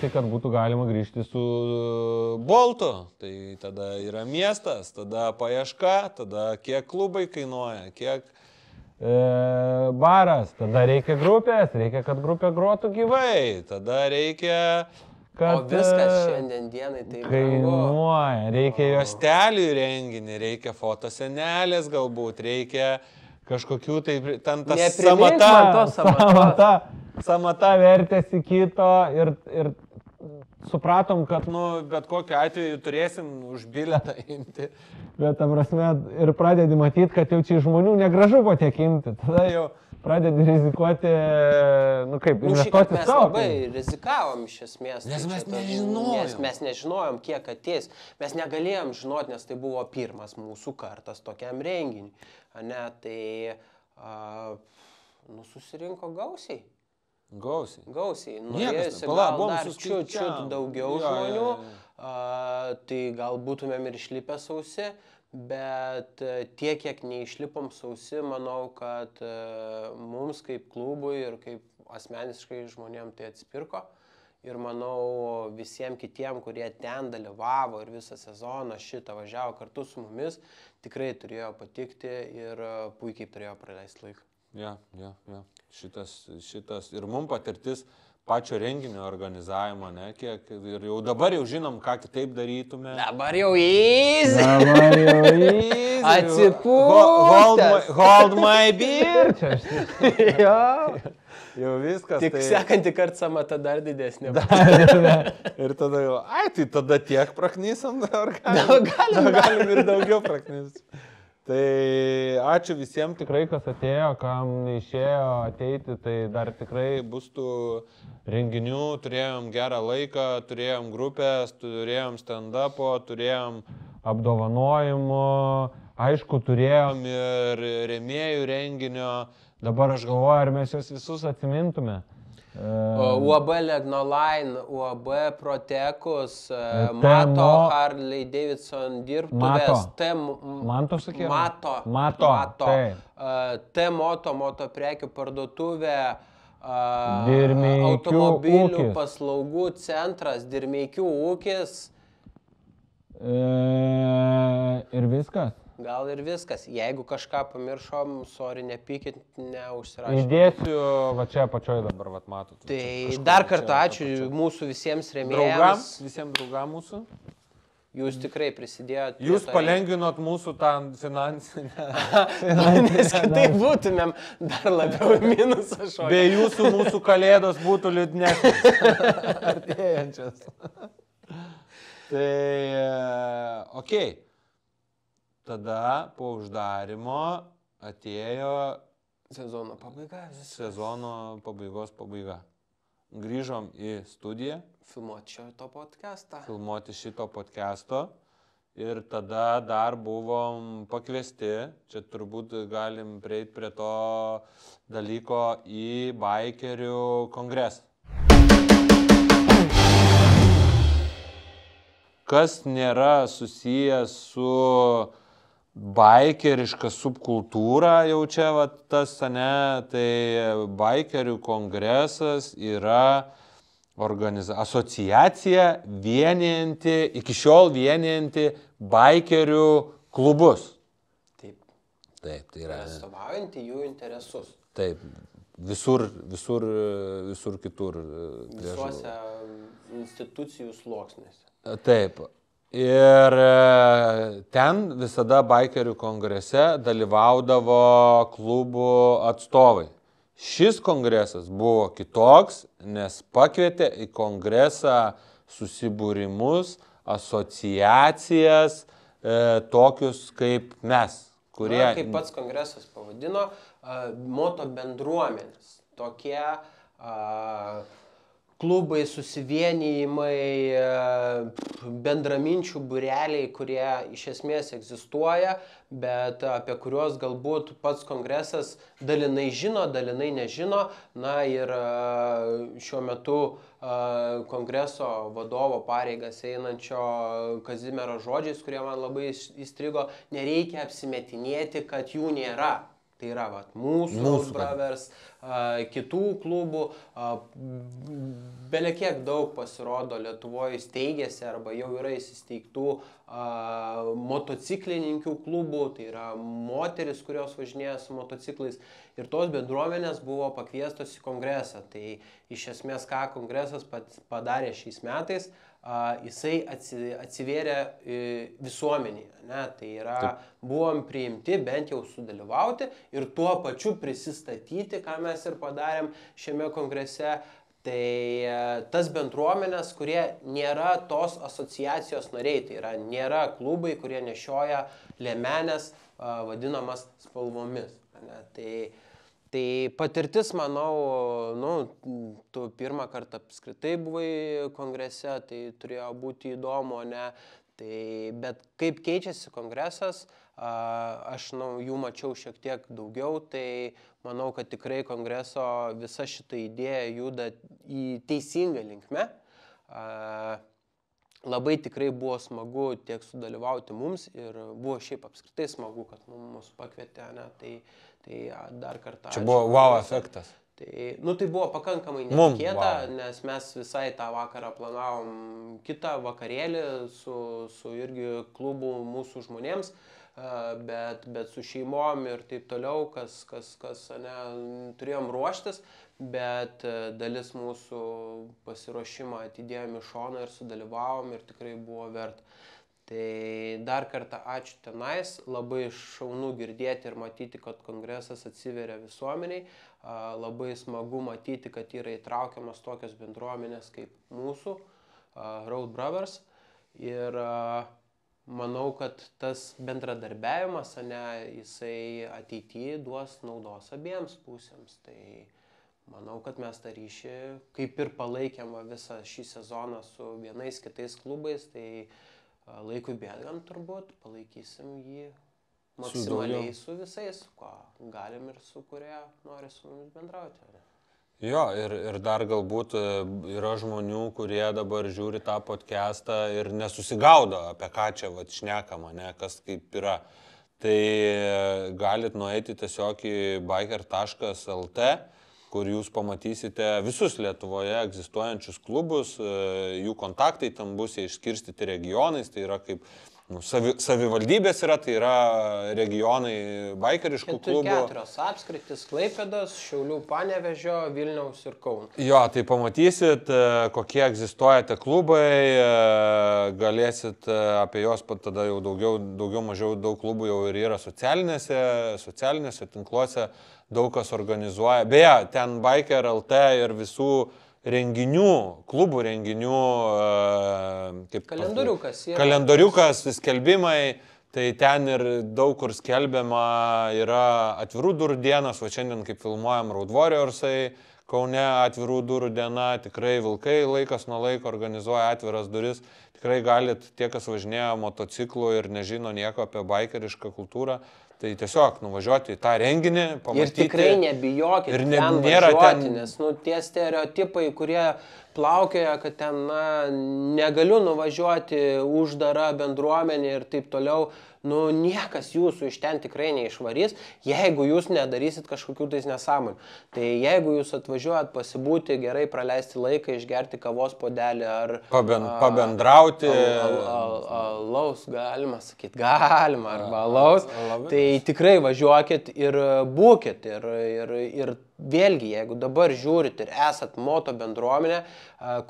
tai, kad būtų galima grįžti su Boltu. Tai tada yra miestas, tada paieška, tada kiek klubai kainuoja, kiek baras, tada reikia grupės, reikia, kad grupė grotų gyvai, tada reikia, O viskas šiandien dienai tai brangu. kainuoja, reikia jos juostelių į renginį, reikia fotosenelės galbūt, reikia kažkokių tai, ten tas Neprimink man tos samatos. samata vertėsi kito ir supratom, kad, bet kokiu atveju turėsim už bilietą imti. bet, ta prasme, ir pradedi matyti, kad jau čia žmonių negražu po tiek imti, tada jau pradedi rizikuoti, investuoti Mes savo. labai rizikavom iš esmės. Nes tai mes čia tas- nežinojom. Nes mes nežinojom, kiek ateis. Mes negalėjom žinoti, nes tai buvo pirmas mūsų kartas tokiam renginiui. Ne, tai susirinko gausiai. Gausiai. Norėjusi gal dar čiut daugiau žmonių, tai gal būtumėm ir išlipę sausi, bet tiek, kiek neišlipom sausi, manau, kad mums kaip klubui ir kaip asmeniškai žmonėm tai atspirko. Ir manau, visiems kitiem, kurie ten dalyvavo ir visą sezoną šitą važiavo kartu su mumis, tikrai turėjo patikti ir puikiai turėjo praleisti laiką. Ja. Šitas ir mums patirtis pačio renginio organizavimo, ne, kiek ir jau dabar jau žinom, ką kitaip darytume. Dabar jau easy! Atsipūtęs. Hold my beer. Jo. Jau viskas. Tik sekantį kartą samata dar didesnė. Ir tada jau, tai tada tiek praknysam, ar Galim ir daugiau praknysam. Tai ačiū visiems Tikrai, kas atėjo, kam neišėjo ateiti, tai dar tikrai bus tų renginių, turėjom gerą laiką, turėjom grupės, turėjom stand-upo, turėjom apdovanojimų, aišku, turėjom ir rėmėjų renginio. Dabar aš galvoju, ar mes juos visus atsimintume. UAB Legnoline, UAB Protekus, Mato Harley Davidson dirbtuvės, Manto sakė? Mato. Taip. T-Moto, moto prekių parduotuvė, Dirmeikių automobilių ūkis. paslaugų centras, Dirmeikių ūkis. Ir viskas. Gal ir viskas. Jeigu kažką pamiršom, sorry, nepykit, neužsirašykit. Įdėsiu, va čia apačioje dabar, va matot. Tai dar kartą ačiū mūsų visiems rėmėjams. Visiems draugam mūsų. Jūs tikrai prisidėjote. Jūs palengvinot mūsų tą finansinę. Nes kitaip būtumėm dar labiau į minusą šokę. Be jūsų mūsų kalėdos būtų liūdnesnės. Artėjančias. Tai, okei. Tada po uždarimo atėjo Sezono pabaiga. sezono pabaiga. Grįžom į studiją. Filmuoti šito podcast'o ir tada dar buvom pakviesti, čia turbūt galim prieiti prie to dalyko, į baikerių kongresą. Kas nėra susijęs su baikeriška subkultūra, jau čia tas, tai baikerių kongresas yra asociacija vienijanti, iki šiol vienijanti baikerių klubus. Taip. Taip, tai yra. Atstovaujantį jų interesus. Taip, visur kitur. Visuose institucijų sluoksniuose. Taip. Ir ten visada baikerių kongrese dalyvaudavo klubų atstovai. Šis kongresas buvo kitoks, nes pakvietė į kongresą susibūrimus, asociacijas, tokius kaip mes, kurie... Kaip pats kongresas pavadino, moto bendruomenės. Tokie klubai, susivienijimai, bendraminčių būreliai, kurie iš esmės egzistuoja, bet apie kuriuos galbūt pats kongresas dalinai žino, dalinai nežino. Na ir šiuo metu kongreso vadovo pareigas einančio Kazimiero žodžiais, kurie man labai įstrigo, nereikia apsimetinėti, kad jų nėra. Tai yra mūsų Mūsų Brothers, kitų klubų, belekiek daug pasirodo Lietuvoje steigėsi arba jau yra įsisteigtų motociklininkių klubų, tai yra moteris, kurios važinėja su motociklais ir tos bendruomenės buvo pakviestos į kongresą. Tai iš esmės, ką kongresas padarė šiais metais, jisai atsivėrė visuomenėje. Ne? Tai yra, buvom priimti bent jau sudalyvauti ir tuo pačiu prisistatyti, ką mes ir padarėm šiame kongrese. Tai tas bendruomenės, kurie nėra tos asociacijos nariai, tai yra nėra klubai, kurie nešioja liemenės vadinamas spalvomis. Ne? Tai patirtis, manau, tu pirmą kartą apskritai buvai kongrese, tai turėjo būti įdomu, ne? Bet kaip keičiasi kongresas, aš jų mačiau šiek tiek daugiau, tai manau, kad tikrai kongreso visa šita idėja juda į teisingą linkmę. Labai tikrai buvo smagu tiek sudalyvauti mums ir buvo šiaip apskritai smagu, kad mus pakvietė, ne? Tai dar kartą. Čia buvo wow efektas. Tai buvo pakankamai netikėta, nes mes visai tą vakarą planavom kitą vakarėlį su irgi klubų mūsų žmonėms, bet su šeimom ir taip toliau, kas turėjom ruoštis, bet dalis mūsų pasiruošimą atidėjom į šoną ir sudalyvavom ir tikrai buvo verta. Tai dar kartą ačiū tenais, labai šaunu girdėti ir matyti, kad kongresas atsiveria visuomeniai, labai smagu matyti, kad yra įtraukiamas tokios bendruomenės kaip mūsų, Road Brothers, ir manau, kad tas bendradarbiavimas, jisai ateityje duos naudos abiems pusėms. Tai manau, kad mes tą ryšį kaip ir palaikėm visą šį sezoną su vienais kitais klubais, tai laikui bėgant turbūt palaikysim jį maksimaliai su visais, ko galim ir su kurie nori su mumis bendrauti. Jo, ir dar galbūt yra žmonių, kurie dabar žiūri tą podcastą ir nesusigaudo, apie ką čia šnekama, ne, kas kaip yra. Tai galit nueiti tiesiog į biker.lt, kur jūs pamatysite visus Lietuvoje egzistuojančius klubus, jų kontaktai tam bus išskirstyti regionais, tai yra kaip savivaldybės yra, tai yra regionai baikeriškų klubų. 4 apskritis: Klaipėdos, Šiaulių, Panevėžio, Vilniaus ir Kauno. Jo, tai pamatysit, kokie egzistuoja tie klubai, galėsit apie juos tada jau daugiau mažiau daug klubų jau ir yra socialinėse tinkluose, daug kas organizuoja. Beje, ten Biker.lt ir visų klubų renginių, kaip kalendoriukas, skelbimai, tai ten ir daug kur skelbiama yra atvirų durų dienas, o šiandien kaip filmuojam Road Warriorsai, Kaune atvirų durų diena, tikrai Vilkai laikas nuo laiko organizuoja atviras duris, tikrai galit tie, kas važinėja motociklu ir nežino nieko apie bikerišką kultūrą, tai tiesiog nuvažiuoti į tą renginį, pamatyti. Ir tikrai nebijokit ir ten važiuoti, nes tie stereotipai, kurie plaukioja, kad ten negaliu nuvažiuoti, uždara bendruomenė ir taip toliau, niekas jūsų iš ten tikrai neišvarys, jeigu jūs nedarysit kažkokių tais nesąmonių. Tai jeigu jūs atvažiuojat pasibūti, gerai praleisti laiką, išgerti kavos puodelį ar pabendrauti. Alaus galima sakyti, galima, arba alaus. Tai tikrai važiuokit ir būkit. Ir vėlgi, jeigu dabar žiūrit ir esat moto bendruomenė,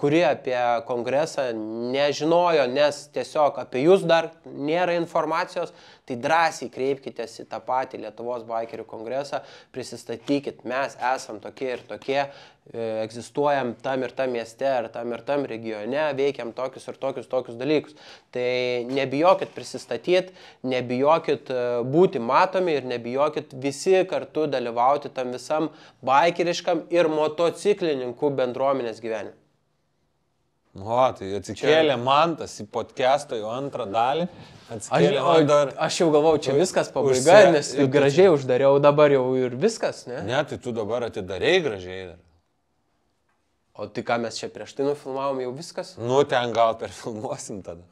kuri apie kongresą nežinojo, nes tiesiog apie jūs dar nėra informacijos, tai drąsiai kreipkitės į tą patį Lietuvos bikerių kongresą, prisistatykit, mes esam tokie ir tokie, egzistuojam tam ir tam mieste, ar tam ir tam regione, veikiam tokius ir tokius dalykus. Tai nebijokit prisistatyti, nebijokit būti matomi ir nebijokit visi kartu dalyvauti tam visam bikeriškam ir motociklininkų bendruomenės gyvenime. Tai atsikėlė Mantas į podcastą jau antrą dalį. Aš jau galvau, čia viskas pabaiga, nes gražiai uždariau, dabar jau ir viskas, ne? Ne, tai tu dabar atidarėjai gražiai dar. O tai ką mes čia prieš tai nufilmavom, jau viskas? Ten gal perfilmuosim tada.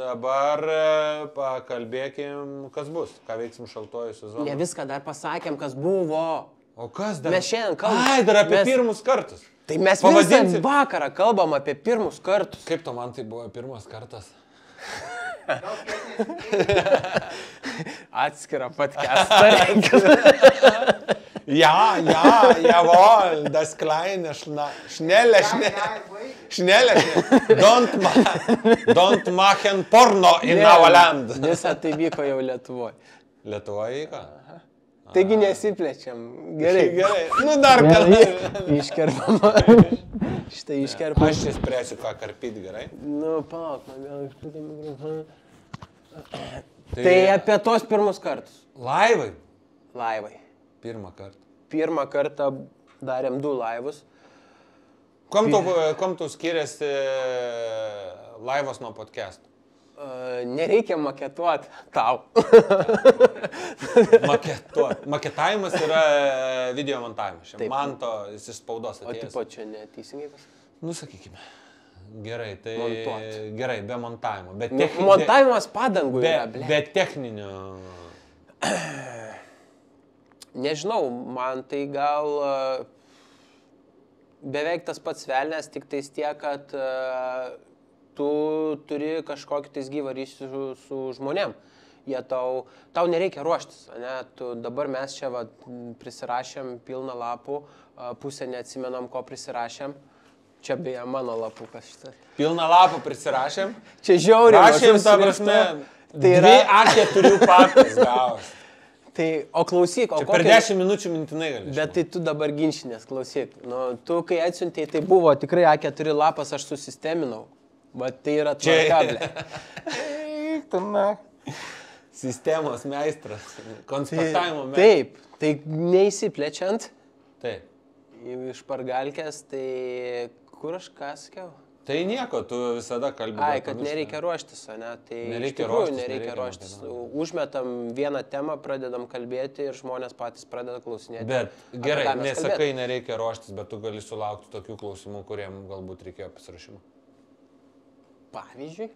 dabar pakalbėkim, kas bus, ką veiksim šaltojų sezonų. Ne viską dar pasakėm, kas buvo. O kas dar? Mes šiandien kalbam. Ai, dar apie Mes- pirmus kartus. Tai mes Pavadinsi- visą vakarą kalbam apie pirmus kartus. Kaip to man tai buvo pirmas kartas? Atskirą podcastą reikia. Ja, jawohl, das kleine schnelle. Don't machen porno in our land. Visą tai vyko jau Lietuvoje. Lietuvoje įka? Taigi nesiplečiam. Gerai. Gerai. Nu dar kartą. Iškerpam. Šitą iškerpam. Aš čia spręsiu, ką karpyti, gerai? Nu, palauk, man gal išpūtė mikrofoną. Tai apie tos pirmus kartus. Laivai. Laivai. Pirmą kartą. Pirmą kartą darėm 2 laivus. Kom tu skiriasi laivas nuo podcastų? Nereikia maketuoti tau. Maketavimas yra video montavimas. Taip. Man to jis iš spaudos O atėjęs. tipo čia neteisingai pasakyti. Nu, sakykime. Gerai, tai Montuot. gerai, be montavimo. Bet Montavimas padangų yra, be, ble. be techninio. Nežinau, man tai gal beveik tas pats velnės, tik tais tiek, kad tu turi kažkokį tais gyvą ryšį su žmonėm. Jie tau nereikia ruoštis, ne? Dabar mes čia va, prisirašėm pilną lapų, pusę neatsimenam, ko prisirašėm. Čia beje mano lapukas šitas. Pilną lapą prisirašėm. Čia žiauriai. Rašėm, mažu ta šriftu. prasme, Tai yra... 2 A4 papkas gavos. Tai, o klausyk, o Čia per 10 minučių mintinai gali. Bet tai tu dabar ginčinės, klausyk. Nu, tu, kai atsiuntėjai, tai buvo tikrai A4 lapas, aš susisteminau. Bet tai yra tvarkablė. Sistemos meistras. Konspektavimo meistras. Taip, tai neįsiplečiant Taip. iš pargalkės, tai kur aš ką sakiau? Tai nieko, tu visada kalbi. Ai, kad nereikia ruoštis, ne? Tai Nereikia iš tikrųjų ruoštis, nereikia nereikia ruoštis. ruoštis. Užmetam vieną temą, pradedam kalbėti ir žmonės patys pradeda klausinėti. Bet apie gerai, ką mes nesakai, kalbėt. nereikia ruoštis, bet tu gali sulaukti tokių klausimų, kuriem galbūt reikėjo pasirašymą. Pavyzdžiui,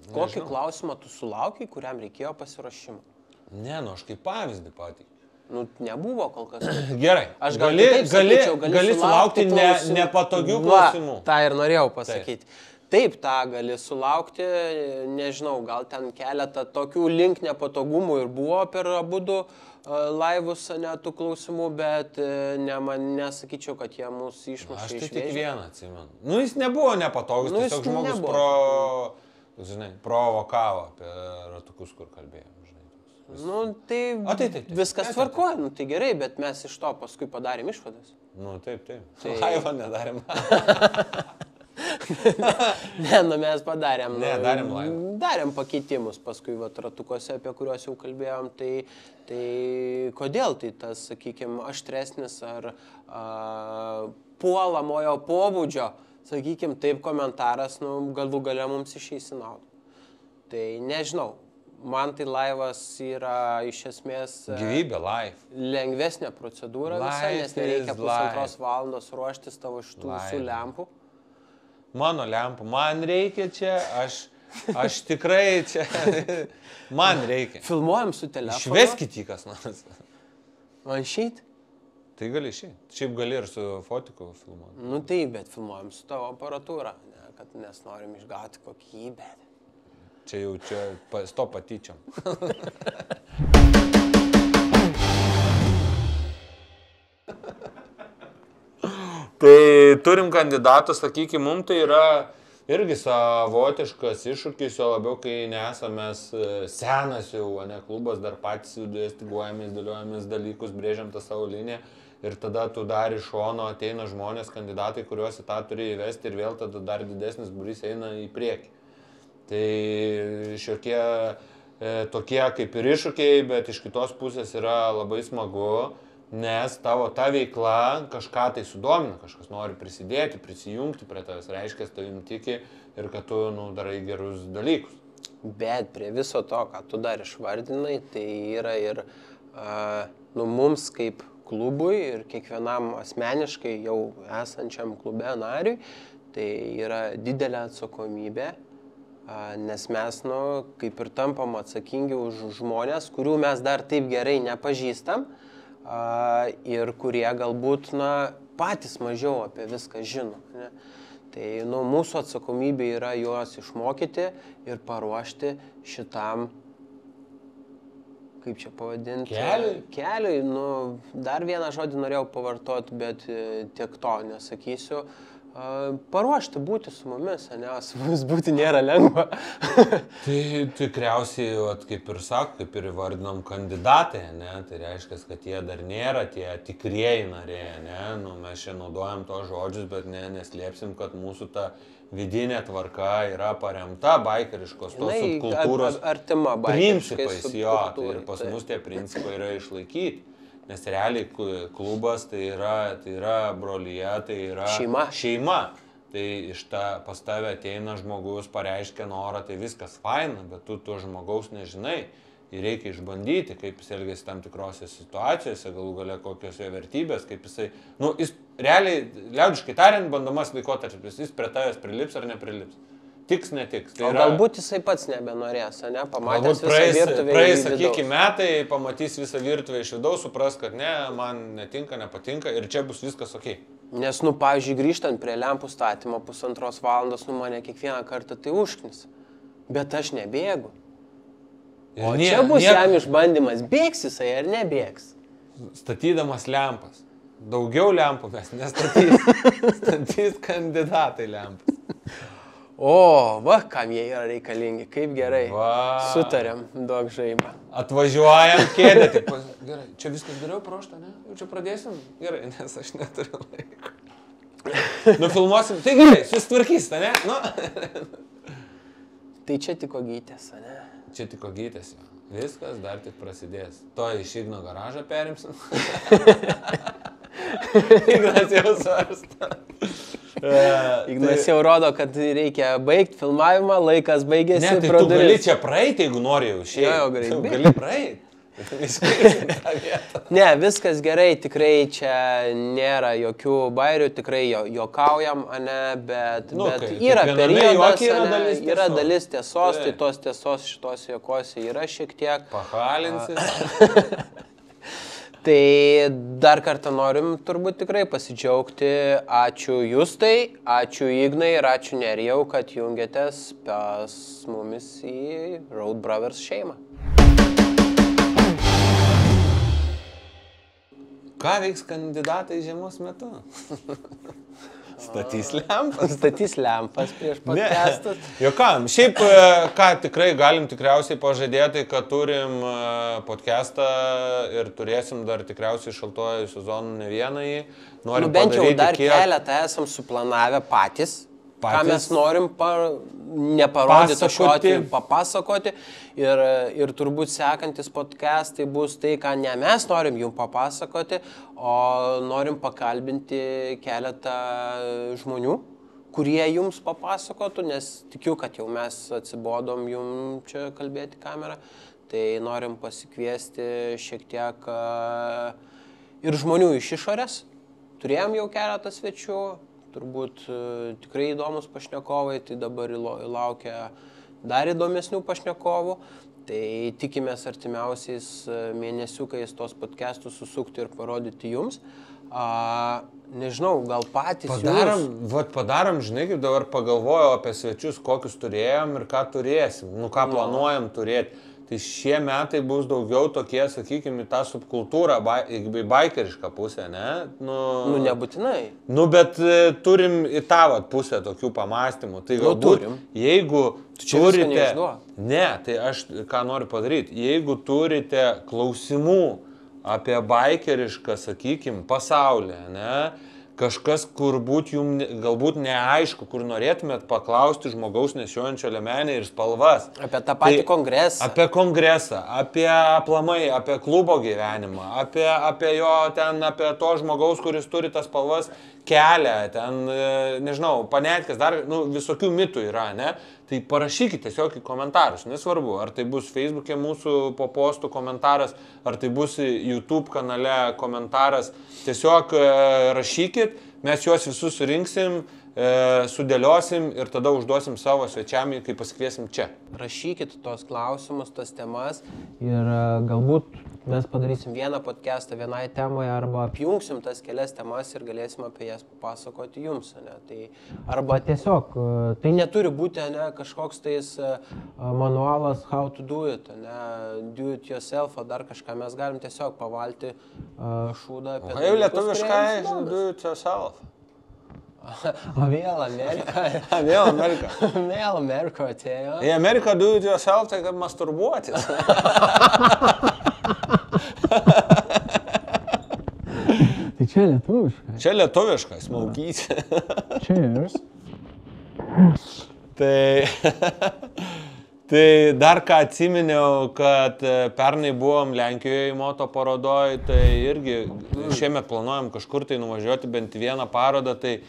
kokį klausimą tu sulaukai, kuriam reikėjo pasiruošimo? Ne, nu aš kaip pavyzdį pateikiu. Nu, nebuvo kol kas. Gerai, Aš gal gali, kitaip sakyčiau, gali sulaukti klausimų. nepatogių Va, klausimų. tą ir norėjau pasakyti. Taip, tą gali sulaukti, nežinau, gal ten keletą tokių link nepatogumų ir buvo per abudu laivus, ne tų klausimų, bet nesakyčiau, kad jie mūsų išmušė Aš iš tai tik vėžių. vieną atsimenu. Nu, jis nebuvo nepatogus, Nu, jis tiesiog žmogus nebuvo. provokavo apie ratukus, kur kalbėjom. Nu, tai, taip. viskas tvarkoja, nu, tai gerai, bet mes iš to paskui padarėm išvadas. Nu, taip. Tai- Laivo nedarėm. Ne, nu mes padarėm. Ne, darėm laivą. Darėm pakeitimus paskui va, ratukuose, apie kuriuos jau kalbėjom. Tai kodėl tai tas, sakykime, aštresnis ar puolamojo pobūdžio, sakykime, taip komentaras, nu, galų gale mums išeis į naudą. Tai nežinau. Man tai laivas yra iš esmės Gyvybė, life. lengvesnė procedūra visai, nes Life nereikia is 1,5 life. valandos ruoštis tavo šitų visų Life. lempų. Mano lempų, man reikia čia, aš tikrai čia, man reikia. Filmuojam su telefonu. Išveskit jį kas nors. Man šit? Tai gali šiaip. Šiaip gali ir su fotiku filmuoti. Nu taip, bet filmuojam su tavo aparatūra, ne, kad nes norim išgauti kokybę. Čia jau to patyčiam. Tai turim kandidatų, sakykime, mums tai yra irgi savotiškas iššūkis, jo labiau, kai nesame senas jau, ne klubas, dar patys viduje stiguojamės, dėliojamės dalykus, brėžiam tą savo liniją ir tada tu dar iš šono ateina žmonės, kandidatai, kuriuos į tą turi įvesti ir vėl tada dar didesnis būrys eina į priekį. Tai šiokie tokie kaip ir iššūkiai, bet iš kitos pusės yra labai smagu, nes tavo ta veikla kažką tai sudomina, kažkas nori prisidėti, prisijungti prie tavęs, reiškia, tavim tiki ir kad tu darai gerus dalykus. Bet prie viso to, ką tu dar išvardinai, tai yra ir mums kaip klubui ir kiekvienam asmeniškai jau esančiam klube nariui, tai yra didelė atsakomybė nes mes, kaip ir tampam atsakingi už žmonės, kurių mes dar taip gerai nepažįstam ir kurie galbūt, patys mažiau apie viską žino. Ne? Tai, mūsų atsakomybė yra juos išmokyti ir paruošti šitam, kaip čia pavadinti? Keliui, dar vieną žodį norėjau pavartoti, bet tiek to nesakysiu. Paruošti būti su mumis, su mumis būti nėra lengva. Tai tikriausiai, kaip ir sako, kaip ir įvardinom kandidatai, ne? Tai reiškia, kad jie dar nėra tie tikrieji nariai, ne? Mes čia naudojam tos žodžius, bet neslėpsim, kad mūsų ta vidinė tvarka yra paremta baikeriškos tos subkultūros principais, ir pas mus tie principai yra išlaikyti. Nes realiai klubas tai yra brolyje, tai yra šeima. Tai pas tave ateina žmogus, pareiškia norą, tai viskas faina, bet tu to žmogaus nežinai. Ir reikia išbandyti, kaip jis elgiasi tam tikrose situacijose, galų gale kokios jo vertybės, kaip jisai... Jis realiai, liaudiškai tariant, bandomas laikotarpis, jis prie tavęs prilips ar neprilips. Tiks, netiks. O galbūt jisai pats nebenorės, pamatys visą virtuvę. Praeis, sakykime, metai, pamatys visą virtuvę iš vidaus, supras, kad ne, man netinka, nepatinka ir čia bus viskas ok. Nes, pavyzdžiui, grįžtant prie lempų statymo 1,5 valandos, mane kiekvieną kartą tai užknis. Bet aš nebėgu. O čia bus jam išbandymas, bėgs jisai ar nebėgs. Statydamas lempas. Daugiau lempų mes nestatys. Statys kandidatai lempas. O, kam jie yra reikalingi, kaip gerai. Sutarėm, duok žaibą. Atvažiuojam kėdę, taip, gerai, čia viskas geriau paruošta, ne? Jau čia pradėsim? Gerai, nes aš neturiu laiko. Nufilmuosim, tai gerai, susitvarkysite, ne? Tai čia tik ogytės, ne? Čia tik ogytės, jo. Viskas dar tik prasidės. To iš Igno garažą perimsim. Ignas jau svarsta. Ignas jau rodo, kad reikia baigti filmavimą, laikas baigėsi. Ne, tai tu gali čia praeiti, jeigu nori jau išėjti. Jo, gali praeiti. Ne, viskas gerai, tikrai čia nėra jokių bairių, tikrai juokaujam, bet yra periodas, yra dalis tiesos, tai tos tiesos šitos juokose yra šiek tiek. Pahalinsi. Tai dar kartą norim turbūt tikrai pasidžiaugti. Ačiū Justai, ačiū Ignai ir ačiū Nerijau, kad jungiatės pas mumis į Road Brothers šeimą. Ką veiks kandidatai žiemos metu? Statys lempas. Statys lempas prieš podcastus. Jokam, šiaip ką tikrai galim tikriausiai pažadėti, kad turim podcastą ir turėsim dar tikriausiai šaltuoju sezonu ne vieną jį. Bent jau dar keletą esam suplanavę patys. Ką mes norim neparodyti šiuo atveju, papasakoti ir turbūt sekantis podcastai bus tai, ką ne mes norim jums papasakoti, o norim pakalbinti keletą žmonių, kurie jums papasakotų, nes tikiu, kad jau mes atsibodom jums čia kalbėti kamerą, tai norim pasikviesti šiek tiek ir žmonių iš išorės. Turėjom jau keletą svečių. Turbūt tikrai įdomus pašnekovai, tai dabar laukia dar įdomesnių pašnekovų. Tai tikimės artimiausiais mėnesiukais tos podcastus susukti ir parodyti jums. Nežinau, gal patys Padarom, žinai, kaip dabar pagalvojau apie svečius, kokius turėjom ir ką turėsim, ką planuojam turėti. Tai šie metai bus daugiau tokie, sakykime, tą subkultūrą, baikerišką pusę, ne? Nebūtinai. Bet turim į tą pusę tokių pamastymų. Tai galbūt, jeigu turite... Ne, tai aš ką noriu padaryti. Jeigu turite klausimų apie baikerišką, sakykime, pasaulį, ne? Kažkas, kur jums galbūt neaišku, kur norėtumėt paklausti žmogaus nešiojančio liemenę ir spalvas. Apie tą patį kongresą. Apie kongresą, apie aplamai, apie klubo gyvenimą, apie jo ten, apie to žmogaus, kuris turi tas spalvas kelią, ten, nežinau, panetkės, dar visokių mitų yra, ne? Tai parašykite tiesiog į komentarus, nesvarbu, ar tai bus Facebook'e mūsų po postų komentaras, ar tai bus YouTube kanale komentaras, tiesiog rašykit, mes juos visus surinksim, sudėliosim ir tada užduosim savo svečiam, kai pasikviesim čia. Rašykit tos klausimus, tos temas ir galbūt mes padarysim vieną podcastą vienai temoje arba apjungsim tas kelias temas ir galėsim apie jas papasakoti jums. Ne? Tai, arba tiesiog, tai neturi būti kažkoks tais manualas how to do it, do it yourself, o dar kažką. Mes galim tiesiog pavalti šūdą apie... O jau lietuviškai do it yourself. O vėl Amerika. Vėl Amerika. Vėl Amerika atėjo. Į Ameriką do it yourself, tai kaip masturbuotis. Tai čia lietuviškai. Čia lietuviškai, smaugyti. Cheers. Tai dar ką atsiminiau, kad pernai buvom Lenkijoje moto parodoje, tai irgi šiemet planuojam kažkur tai nuvažiuoti bent vieną parodą, tai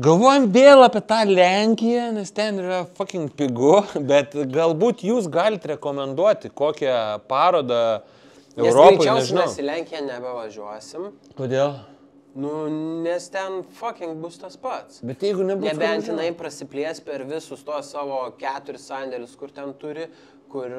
galvojam vėl apie tą Lenkiją, nes ten yra fucking pigu, bet galbūt jūs galite rekomenduoti kokią parodą Europoje, nežinau. Nes mes į Lenkiją nebevažiuosim. Kodėl? Nu, nes ten fucking bus tas pats. Bet jeigu nebus... Nebent jinai prasiplės per visus tuos savo 4 sandėlius, kur ten turi, kur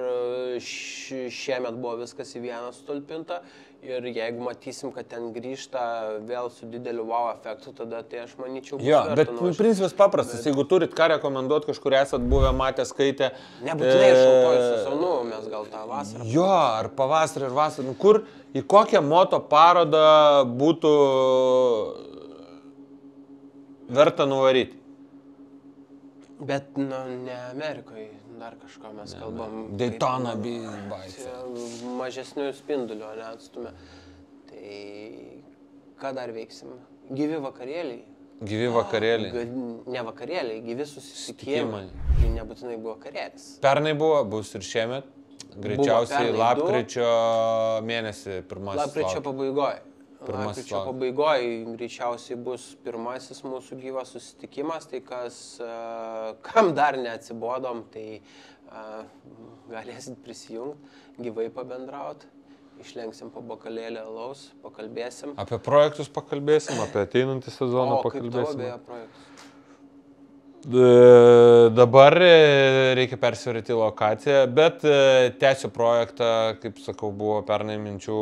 šiemet buvo viskas į vieną stulpinta. Ir jeigu matysim, kad ten grįžta vėl su dideliu wow efektu, tada tai aš manyčiau bus verta. Bet principas paprastas, jeigu turit ką rekomenduoti, kažkur esat buvę, matę, skaitę. Nebūtinai šaltuoju sezonu, mes gal tą vasarą. Jo, ar pavasarį, ar vasarį. Kur, į kokią moto parodą būtų verta nuvaryti? Bet, ne Amerikoje, dar kažko mes kalbam. Daytona baisė. Mažesnių spindulių, atstumė. Tai ką dar veiksim? Gyvi vakarėliai. Gyvi vakarėliai. Ne vakarėliai, gyvi susitikimai. Tai nebūtinai buvo vakarėlis. Pernai buvo, bus ir šiemet. Greičiausiai lapkričio mėnesį pirmasis. Lapkričio pabaigoje. Lapkričio pabaigoje greičiausiai bus pirmasis mūsų gyvas susitikimas, tai kam dar neatsibodom, tai galėsit prisijungti, gyvai pabendrauti, išlenksim po bokalėlį alaus, pakalbėsim. Apie projektus pakalbėsim, apie ateinantį sezoną pakalbėsim. O, kaip tavo beje projektus? Dabar reikia persvaryti lokaciją, bet tęsiu projektą, kaip sakau, buvo pernai minčių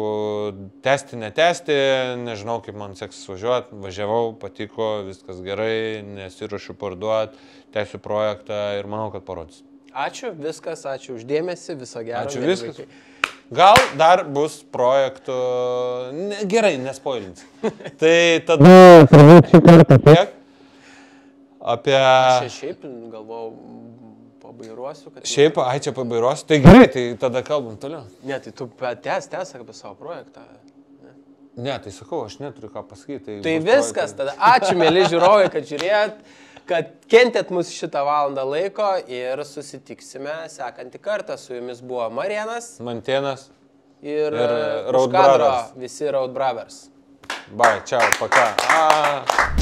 tęsti, netęsti, nežinau, kaip man seksis važiuoti, važiavau, patiko, viskas gerai, nesiruošiu parduoti, tęsiu projektą ir manau, kad parodys. Ačiū, viskas, ačiū uždėmesi, viso gero. Ačiū, viskas. Gal dar bus projektų, gerai, nespoilins. Tai tada... Turbūt šį kartą. Tiek? Apie... Aš šiaip galvojau, pabairuosiu, kad... Šiaip, čia pabairuosiu. Tai gerai, tai tada kalbam toliau. Ne, tai tu tęs apie savo projektą. Ne, tai sakau, aš neturiu ką pasakyti. Tai viskas tada. Ačiū, mėly žiūrovai, kad žiūrėjot, kad kentėt mus šitą valandą laiko ir susitiksime sekantį kartą. Su jumis buvo Marienas. Mantėnas. Ir Road Brothers. Visi Road Brothers. Bye, ciao, paka.